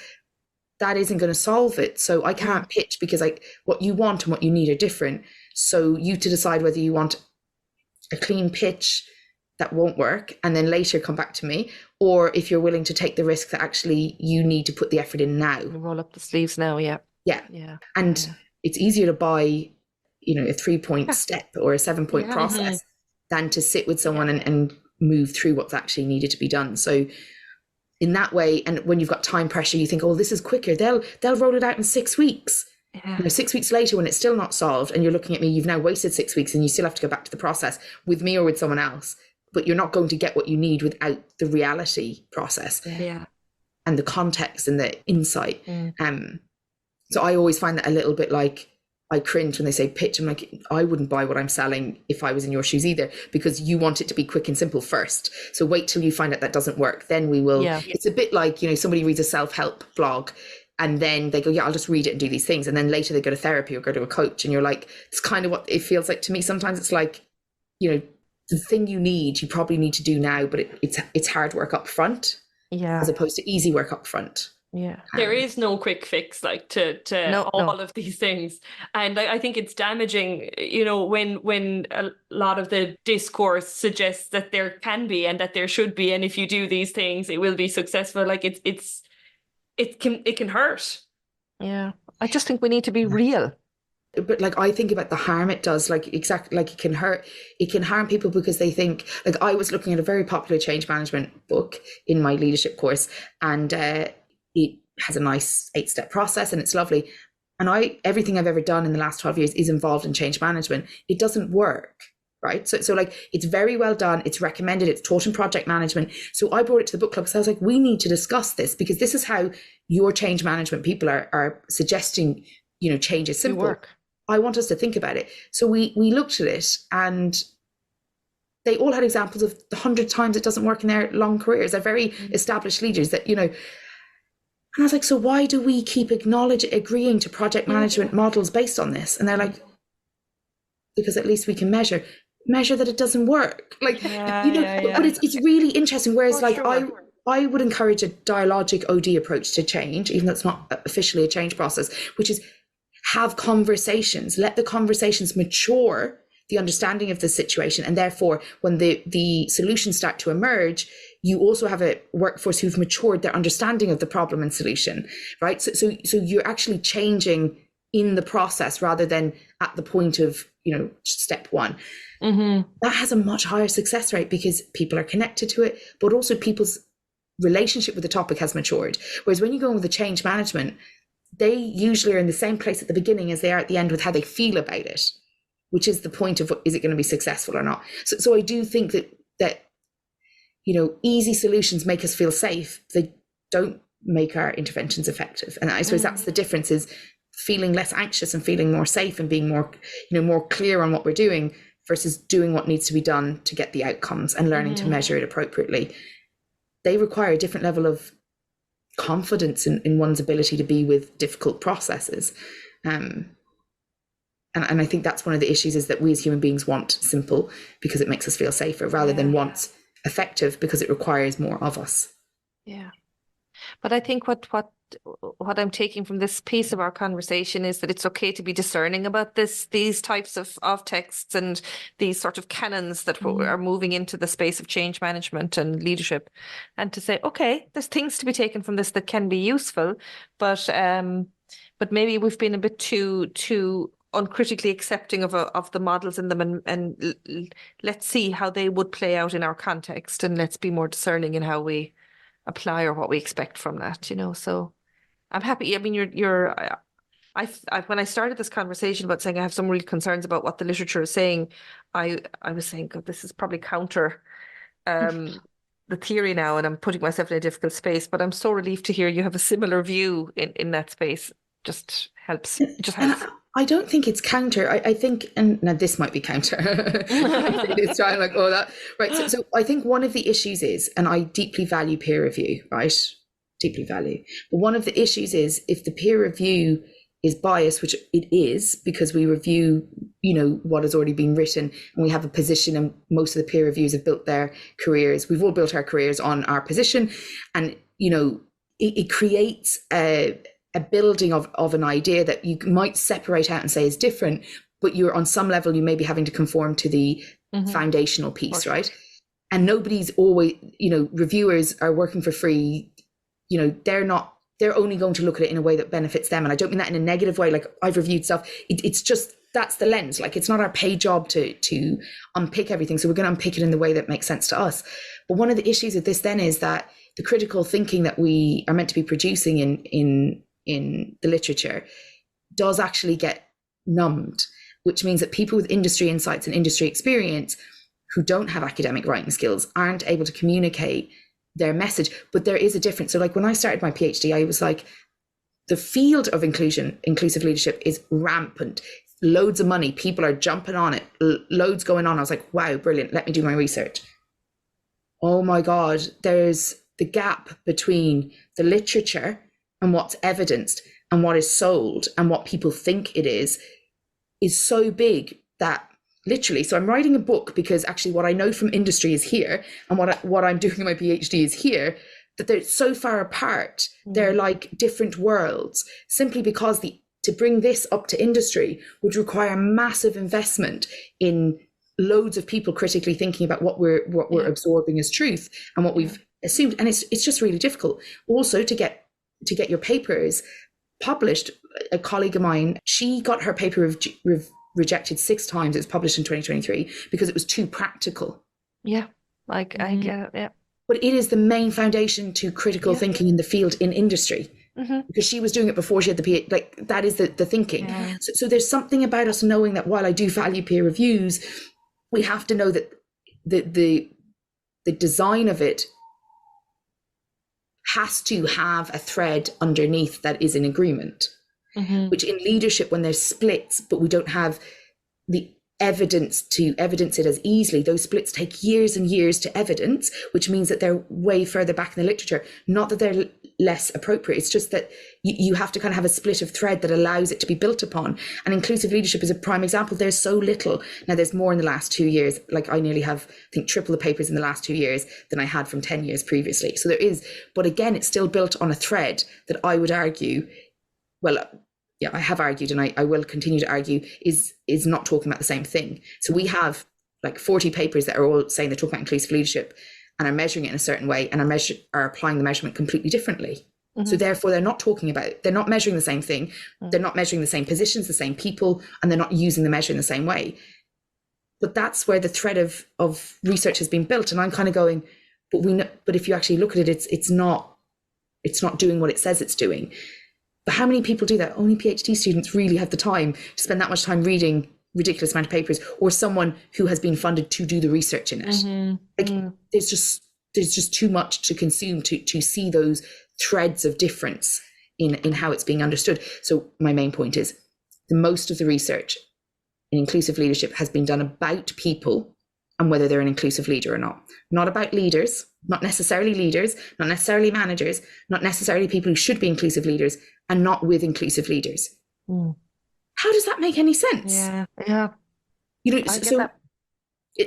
That isn't going to solve it. So I can't pitch because what you want and what you need are different. So you to decide whether you want a clean pitch that won't work and then later come back to me, or if you're willing to take the risk that actually you need to put the effort in now. Roll up the sleeves now. Yeah. And it's easier to buy, a 3-point step or a 7-point process than to sit with someone and move through what's actually needed to be done. So in that way, and when you've got time pressure, you think, this is quicker. They'll roll it out in 6 weeks. 6 weeks later, when it's still not solved, and you're looking at me, you've now wasted 6 weeks, and you still have to go back to the process with me or with someone else. But you're not going to get what you need without the reality process, and the context and the insight. So I always find that a little bit like, I cringe when they say pitch. I'm like, I wouldn't buy what I'm selling if I was in your shoes either, because you want it to be quick and simple first. So wait till you find out that doesn't work. Then we will. It's a bit like, somebody reads a self-help blog and then they go, I'll just read it and do these things. And then later they go to therapy or go to a coach. And you're like, it's kind of what it feels like to me. Sometimes it's like, the thing you probably need to do now, but it's hard work up front as opposed to easy work up front. Yeah. There is no quick fix like to No, all no. of these things, and I think it's damaging, you know, when a lot of the discourse suggests that there can be and that there should be, and if you do these things it will be successful. Like it can hurt. Yeah. I just think we need to be real. But like, I think about the harm it does, like exactly, like it can harm people because they think, like, I was looking at a very popular change management book in my leadership course, and it has a nice 8-step process and it's lovely. And everything I've ever done in the last 12 years is involved in change management. It doesn't work, right? So like, it's very well done. It's recommended. It's taught in project management. So I brought it to the book club because I was like, we need to discuss this, because this is how your change management people are suggesting, you know, change is simple. Work. I want us to think about it. So we looked at it, and they all had examples of the 100 times it doesn't work in their long careers. They're very established leaders that, you know, and I was like, so why do we keep agreeing to project management models based on this? And they're like, because at least we can measure that it doesn't work. Like, you know, but it's really interesting. Whereas I would encourage a dialogic OD approach to change, even though it's not officially a change process, which is have conversations, let the conversations mature the understanding of the situation. And therefore, when the solutions start to emerge, you also have a workforce who've matured their understanding of the problem and solution, right? So you're actually changing in the process rather than at the point of, you know, step one. Mm-hmm. That has a much higher success rate because people are connected to it, but also people's relationship with the topic has matured. Whereas when you go in with the change management, they usually are in the same place at the beginning as they are at the end with how they feel about it, which is the point of is it going to be successful or not. So I do think that you know, easy solutions make us feel safe. They don't make our interventions effective. And I suppose that's the difference, is feeling less anxious and feeling more safe and being more, you know, more clear on what we're doing versus doing what needs to be done to get the outcomes and learning to measure it appropriately. They require a different level of confidence in one's ability to be with difficult processes. And I think that's one of the issues, is that we as human beings want simple because it makes us feel safer, rather than want effective because it requires more of us. Yeah. But I think what I'm taking from this piece of our conversation is that it's okay to be discerning about these types of texts and these sort of canons that are moving into the space of change management and leadership, and to say, okay, there's things to be taken from this that can be useful, but maybe we've been a bit too uncritically accepting of the models in them, and let's see how they would play out in our context, and let's be more discerning in how we apply or what we expect from that, you know. So I'm happy. I mean, when I started this conversation about saying I have some real concerns about what the literature is saying, I was saying, God, this is probably counter the theory now, and I'm putting myself in a difficult space. But I'm so relieved to hear you have a similar view in that space. Just helps. It just helps. I don't think it's counter. I think, and now this might be counter. It's trying like, oh, that right. So I think one of the issues is, and I deeply value peer review, right? Deeply value. But one of the issues is if the peer review is biased, which it is, because we review, you know, what has already been written, and we have a position, and most of the peer reviews have built their careers. We've all built our careers on our position, and you know, it creates a building of an idea that you might separate out and say is different, but you're on some level, you may be having to conform to the foundational piece, right? And nobody's always, you know, reviewers are working for free. You know, they're only going to look at it in a way that benefits them. And I don't mean that in a negative way, like I've reviewed stuff. It's just, that's the lens. Like, it's not our paid job to unpick everything. So we're going to unpick it in the way that makes sense to us. But one of the issues with this then is that the critical thinking that we are meant to be producing in the literature does actually get numbed, which means that people with industry insights and industry experience who don't have academic writing skills aren't able to communicate their message. But there is a difference. So like when I started my PhD, I was like, the field of inclusive leadership is rampant. Loads of money, people are jumping on it, loads going on. I was like, wow, brilliant, let me do my research. Oh my God, there's the gap between the literature and what's evidenced and what is sold and what people think it is so big that literally, so I'm writing a book because actually what I know from industry is here, and what I'm doing in my PhD is here, that they're so far apart. They're like different worlds, simply because to bring this up to industry would require massive investment in loads of people critically thinking about what we're absorbing as truth and what we've assumed. And it's just really difficult. Also, to get your papers published, a colleague of mine, she got her paper rejected 6 times. It was published in 2023 because it was too practical. Yeah, I get it. Yeah. But it is the main foundation to critical thinking in the field in industry, because she was doing it before she had the PhD. Like, that is the thinking. Yeah. So there's something about us knowing that while I do value peer reviews, we have to know that the design of it has to have a thread underneath that is in agreement, which in leadership, when there's splits, but we don't have the evidence to evidence it as easily, those splits take years and years to evidence, which means that they're way further back in the literature. Not that they're less appropriate, it's just that you have to kind of have a split of thread that allows it to be built upon. And inclusive leadership is a prime example. There's so little. Now, there's more in the last 2 years. Like, I nearly have, I think, triple the papers in the last 2 years than I had from 10 years previously. So there is, but again, it's still built on a thread that I would argue, I have argued, and I will continue to argue, is not talking about the same thing. So we have like 40 papers that are all saying they're talking about inclusive leadership and are measuring it in a certain way, and are applying the measurement completely differently. So therefore, they're not measuring the same thing. They're not measuring the same positions, the same people, and they're not using the measure in the same way. But that's where the thread of research has been built. And I'm kind of going, but if you actually look at it, it's not doing what it says it's doing. But how many people do that? Only PhD students really have the time to spend that much time reading ridiculous amount of papers, or someone who has been funded to do the research in it. There's just too much to consume to see those threads of difference in how it's being understood. So my main point is, the most of the research in inclusive leadership has been done about people and whether they're an inclusive leader or not about leaders, not necessarily managers, not necessarily people who should be inclusive leaders, and not with inclusive leaders. How does that make any sense? Yeah.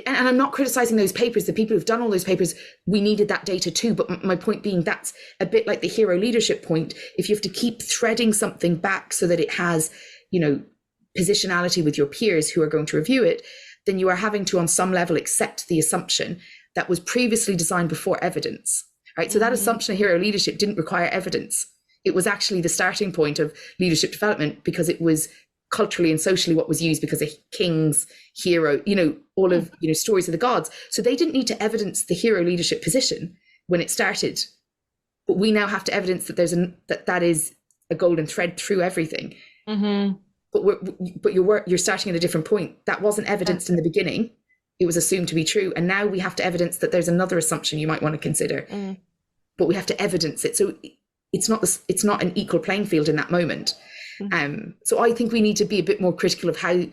And I'm not criticizing those papers. The people who've done all those papers, we needed that data too. But my point being, that's a bit like the hero leadership point. If you have to keep threading something back so that it has, positionality with your peers who are going to review it, then you are having to, on some level, accept the assumption that was previously designed before evidence, right? So that assumption of hero leadership didn't require evidence. It was actually the starting point of leadership development, because it was culturally and socially what was used because of kings, hero, all of, stories of the gods. So they didn't need to evidence the hero leadership position when it started. But we now have to evidence that that is a golden thread through everything. But you're starting at a different point. That wasn't evidenced in the beginning. It was assumed to be true. And now we have to evidence that there's another assumption you might want to consider. But we have to evidence it. So it's not an equal playing field in that moment. So I think we need to be a bit more critical of how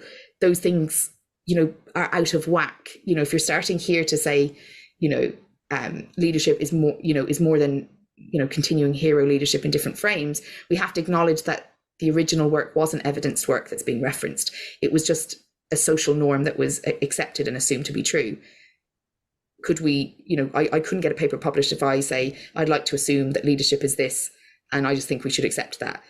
those things, are out of whack. If you're starting here to say, leadership is more than, continuing hero leadership in different frames, we have to acknowledge that the original work wasn't evidenced work that's being referenced. It was just a social norm that was accepted and assumed to be true. Could we, I couldn't get a paper published if I say, I'd like to assume that leadership is this, and I just think we should accept that.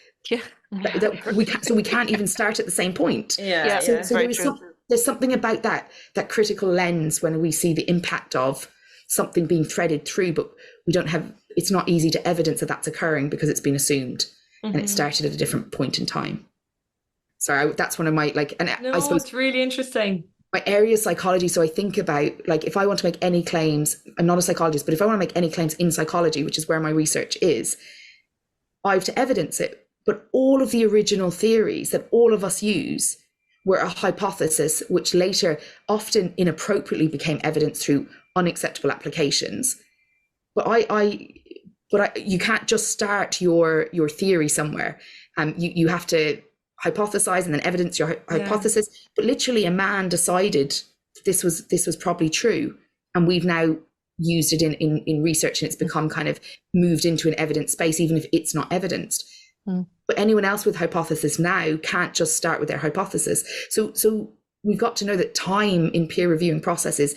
We can't even start at the same point. So there's something about that critical lens when we see the impact of something being threaded through, but it's not easy to evidence that that's occurring because it's been assumed and it started at a different point in time. Sorry, that's one of my I suppose it's really interesting. My area is psychology, so I think about, if I want to make any claims, I'm not a psychologist, but if I want to make any claims in psychology, which is where my research is, I have to evidence it. But all of the original theories that all of us use were a hypothesis, which later often inappropriately became evidence through unacceptable applications. But you can't just start your theory somewhere. You have to hypothesize and then evidence your hypothesis. But literally, a man decided this was probably true, and we've now used it in research, and it's become kind of moved into an evidence space, even if it's not evidenced. But anyone else with hypothesis now can't just start with their hypothesis. So we've got to know that time in peer reviewing processes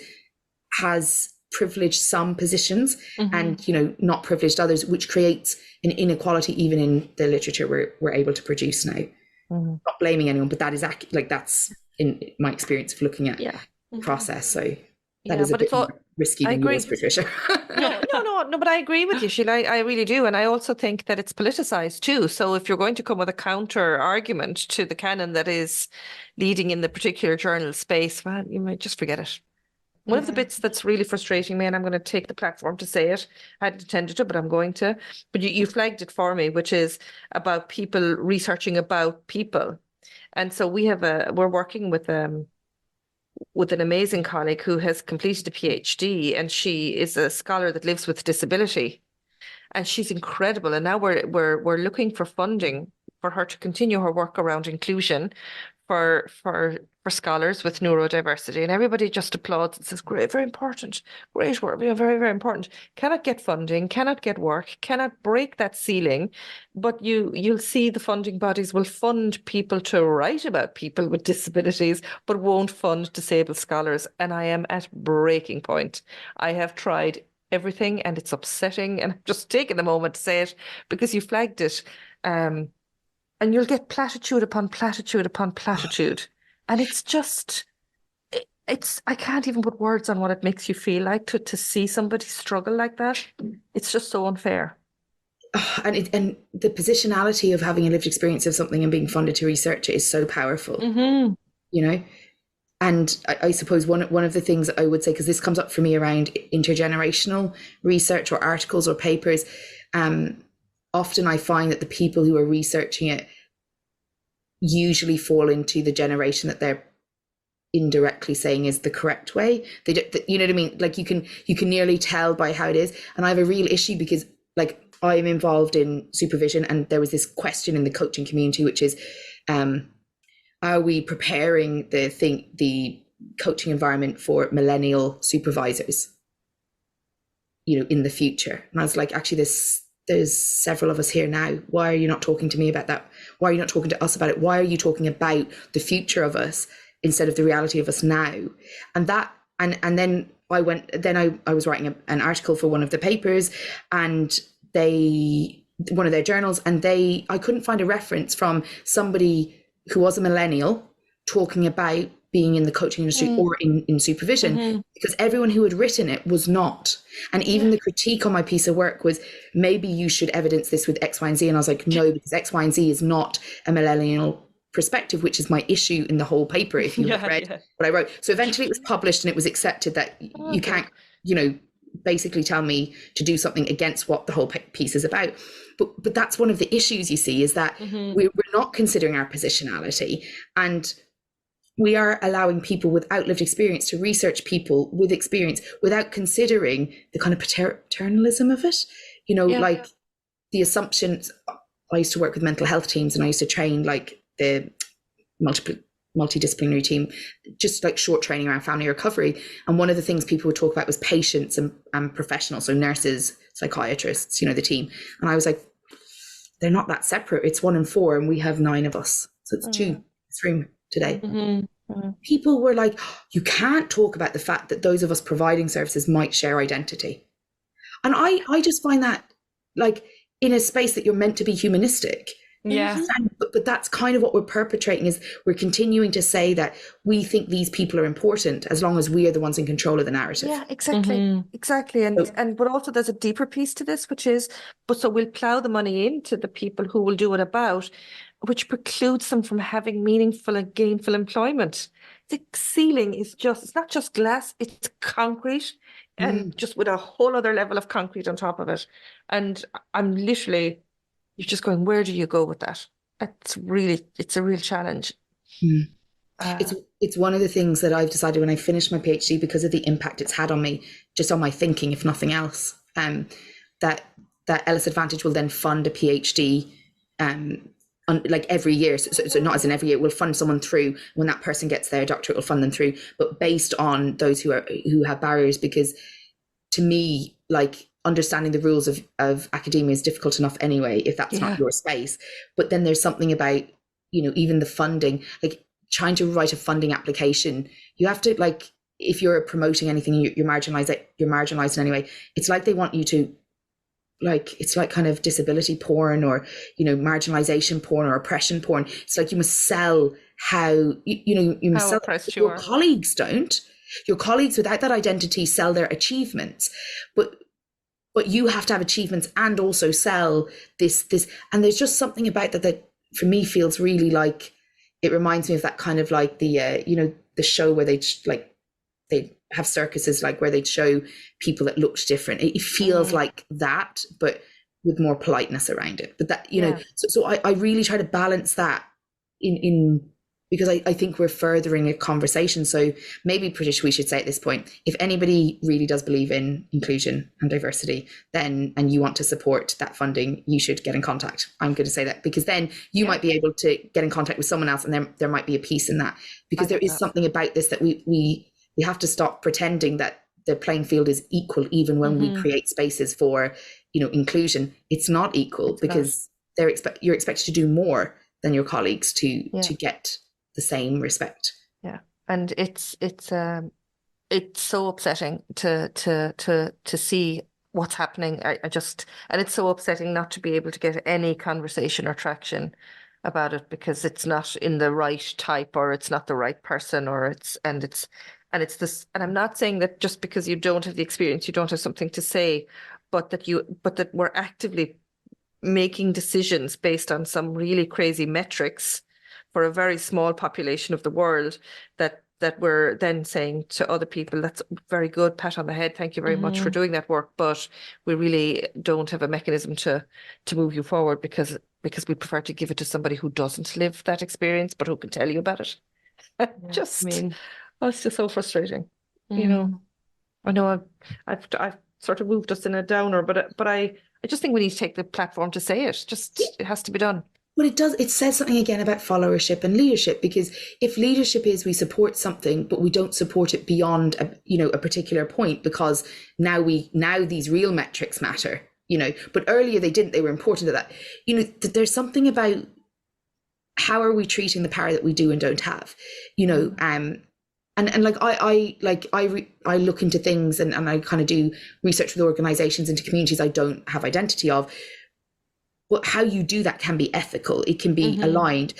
has privilege some positions and, you know, not privileged others, which creates an inequality even in the literature we're able to produce now. Not blaming anyone, but that is like, that's in my experience of looking at the process. So that is a bit more risky than yours, Patricia. No, but I agree with you, Sheila. I really do. And I also think that it's politicized too. So if you're going to come with a counter argument to the canon that is leading in the particular journal space, well, you might just forget it. One of the bits that's really frustrating me, and I'm going to take the platform to say it, I hadn't intended to, but I'm going to, but you flagged it for me, which is about people researching about people. And so we're working with an amazing colleague who has completed a PhD, and she is a scholar that lives with disability, and she's incredible. And now we're looking for funding for her to continue her work around inclusion for scholars with neurodiversity, and everybody just applauds and says, great, very important, great work, very, very important. Cannot get funding, cannot get work, cannot break that ceiling, but you'll see the funding bodies will fund people to write about people with disabilities, but won't fund disabled scholars. And I am at breaking point. I have tried everything and it's upsetting, and I'm just taking the moment to say it because you flagged it. And you'll get platitude upon platitude upon platitude. And it's just, I can't even put words on what it makes you feel like to see somebody struggle like that. It's just so unfair. And the positionality of having a lived experience of something and being funded to research it is so powerful, you know? And I suppose one of the things that I would say, because this comes up for me around intergenerational research or articles or papers, often I find that the people who are researching it usually fall into the generation that they're indirectly saying is the correct way. They don't, you know what I mean? Like you can nearly tell by how it is. And I have a real issue because like I'm involved in supervision, and there was this question in the coaching community, which is, are we preparing the coaching environment for millennial supervisors, you know, in the future? And I was like, actually, there's several of us here now. Why are you not talking to me about that? Why are you not talking to us about it? Why are you talking about the future of us instead of the reality of us now? And that, and then I was writing an article for one of the papers, and one of their journals, and I couldn't find a reference from somebody who was a millennial talking about being in the coaching industry or in supervision, because everyone who had written it was not. And even the critique on my piece of work was, maybe you should evidence this with X, Y, and Z. And I was like, no, because X, Y, and Z is not a millennial perspective, which is my issue in the whole paper, if you have read what I wrote. So eventually it was published and it was accepted that you can't, you know, basically tell me to do something against what the whole piece is about. But that's one of the issues, you see, is that we're not considering our positionality, and we are allowing people without lived experience to research people with experience without considering the kind of paternalism of it. You know, the assumptions. I used to work with mental health teams, and I used to train like the multidisciplinary team, just like short training around family recovery. And one of the things people would talk about was patients and professionals, so nurses, psychiatrists, you know, the team. And I was like, they're not that separate. It's 1 in 4, and we have 9 of us. So it's 2 in this room today. People were like, you can't talk about the fact that those of us providing services might share identity. And I just find that, like, in a space that you're meant to be humanistic. But that's kind of what we're perpetrating, is we're continuing to say that we think these people are important as long as we are the ones in control of the narrative. Yeah, exactly. And but also there's a deeper piece to this, which is, but so we'll plow the money into the people who will do it about, which precludes them from having meaningful and gainful employment. The ceiling is it's not just glass, it's concrete, and just with a whole other level of concrete on top of it. And I'm literally, you're just going, where do you go with that? It's a real challenge. It's one of the things that I've decided when I finished my PhD, because of the impact it's had on me, just on my thinking, if nothing else, that ELIS Advantage will then fund a PhD like every year. So not as in every year, we'll fund someone through. When that person gets their doctorate, we'll fund them through, but based on those who have barriers. Because to me, like, understanding the rules of academia is difficult enough anyway, if that's not your space. But then there's something about, you know, even the funding, like trying to write a funding application, you have to, like, if you're promoting anything, you're marginalized in any way. It's like they want you to, like, it's like kind of disability porn or, marginalization porn or oppression porn. It's like you must sell how, you must How sell. oppressed you Your are. colleagues don't. Your colleagues without that identity sell their achievements, but you have to have achievements and also sell this. And there's just something about that for me feels really like, it reminds me of that kind of like the the show where they have circuses, like where they'd show people that looked different. It feels like that, but with more politeness around it. But that, so I really try to balance that in because I think we're furthering a conversation. So maybe, Pritish, we should say at this point, if anybody really does believe in inclusion and diversity, then, and you want to support that funding, you should get in contact. I'm going to say that, because then you might be able to get in contact with someone else, and there might be a piece in that, because there is something about this that we have to stop pretending that the playing field is equal, even when we create spaces for, inclusion. It's not equal, because you're expected to do more than your colleagues to get the same respect. Yeah, and it's so upsetting to see what's happening. I just, and it's so upsetting not to be able to get any conversation or traction about it, because it's not in the right type, or it's not the right person, or it's this. And I'm not saying that just because you don't have the experience, you don't have something to say, but that we're actively making decisions based on some really crazy metrics for a very small population of the world, that we're then saying to other people, that's very good, pat on the head, thank you very much for doing that work, but we really don't have a mechanism to move you forward, because we prefer to give it to somebody who doesn't live that experience, but who can tell you about it. It's just so frustrating. I know I've sort of moved us in a downer, but I just think we need to take the platform to say it. It has to be done. Well, it says something again about followership and leadership, because if leadership is we support something, but we don't support it beyond a particular point, because now these real metrics matter, but earlier they didn't, they were important to that. There's something about how are we treating the power that we do and don't have, and like I look into things and I kind of do research with organizations into communities I don't have identity of. But how you do that can be ethical. It can be aligned.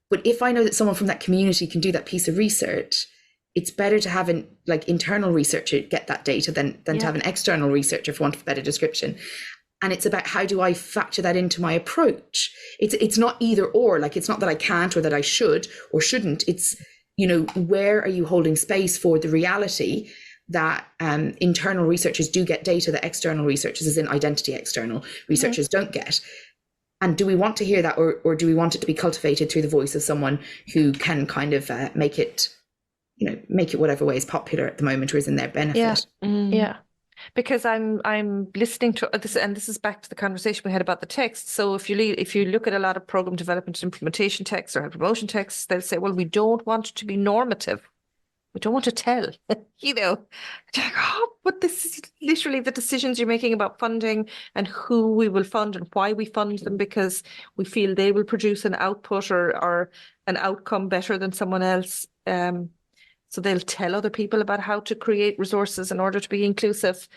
But if I know that someone from that community can do that piece of research, it's better to have an internal researcher get that data than to have an external researcher, for want of a better description. And it's about, how do I factor that into my approach? It's not either or. Like, it's not that I can't or that I should or shouldn't. It's, where are you holding space for the reality that internal researchers do get data that external researchers, as in identity external researchers, don't get? And do we want to hear that, or do we want it to be cultivated through the voice of someone who can kind of make it whatever way is popular at the moment or is in their benefit? Yeah. Because I'm listening to this, and this is back to the conversation we had about the text. So if you look at a lot of program development and implementation texts or promotion texts, they'll say, well, we don't want to be normative. We don't want to tell, but this is literally the decisions you're making about funding and who we will fund and why we fund them, because we feel they will produce an output or an outcome better than someone else. So they'll tell other people about how to create resources in order to be inclusive,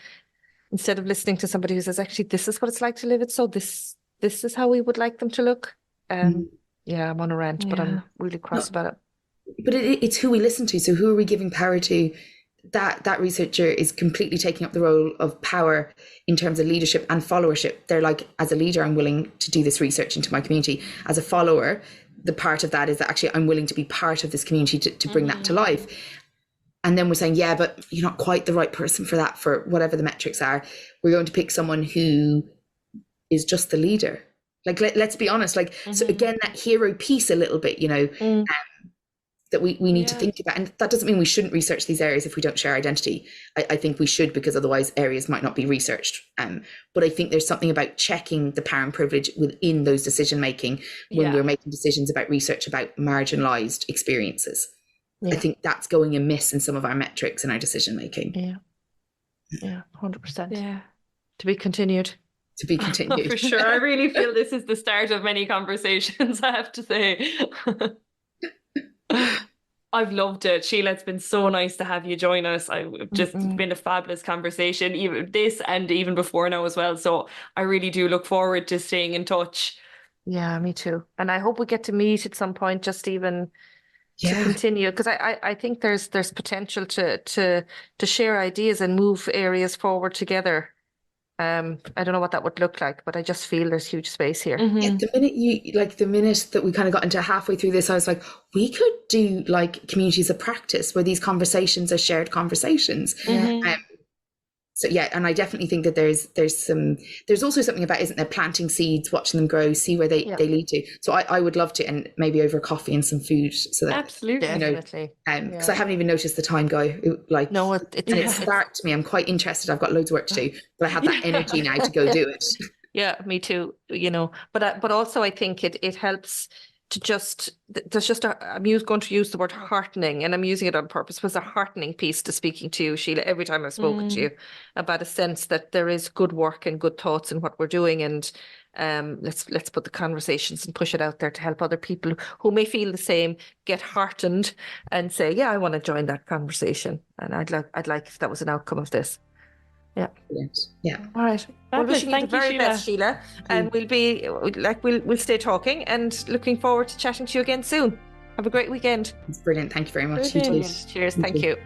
instead of listening to somebody who says, actually, this is what it's like to live it. So this is how we would like them to look. Yeah, I'm on a rant, but I'm really cross about it. But it's who we listen to. So who are we giving power to? That researcher is completely taking up the role of power in terms of leadership and followership. They're like, as a leader, I'm willing to do this research into my community. As a follower, the part of that is that actually I'm willing to be part of this community to bring that to life. And then we're saying, yeah, but you're not quite the right person for that, for whatever the metrics are. We're going to pick someone who is just the leader. Like, let's be honest. Like, so again, that hero piece a little bit, that we need to think about. And that doesn't mean we shouldn't research these areas if we don't share identity. I think we should, because otherwise areas might not be researched. But I think there's something about checking the power and privilege within those decision making when we're making decisions about research about marginalized experiences. I think that's going amiss in some of our metrics and our decision making. Yeah, 100%. Yeah. To be continued. To be continued. For sure. I really feel this is the start of many conversations, I have to say. I've loved it. Sheila, it's been so nice to have you join us. It's been a fabulous conversation, even this and even before now as well. So I really do look forward to staying in touch. Yeah, me too. And I hope we get to meet at some point, just even to continue, because I think there's potential to share ideas and move areas forward together. I don't know what that would look like, but I just feel there's huge space here. Yeah, the minute that we kind of got into halfway through this, I was like, we could do like communities of practice where these conversations are shared conversations. So yeah, and I definitely think that there's also something about, isn't there, planting seeds, watching them grow, see where they lead to. So I would love to, and maybe over coffee and some food, so that absolutely, definitely, because I haven't even noticed the time go. It sparked me. I'm quite interested. I've got loads of work to do, but I have that energy now to go do it. Yeah, me too. But also I think it helps to I'm going to use the word heartening, and I'm using it on purpose. It was a heartening piece to speaking to you, Sheila, every time I've spoken to you, about a sense that there is good work and good thoughts in what we're doing, and let's put the conversations and push it out there to help other people who may feel the same get heartened and say, yeah, I want to join that conversation, and I'd like if that was an outcome of this. Yeah. Brilliant. Yeah. All right. Well, wishing you the very best, Sheila. And we'll stay talking, and looking forward to chatting to you again soon. Have a great weekend. It's brilliant. Thank you very much. Brilliant. Cheers. Thank you.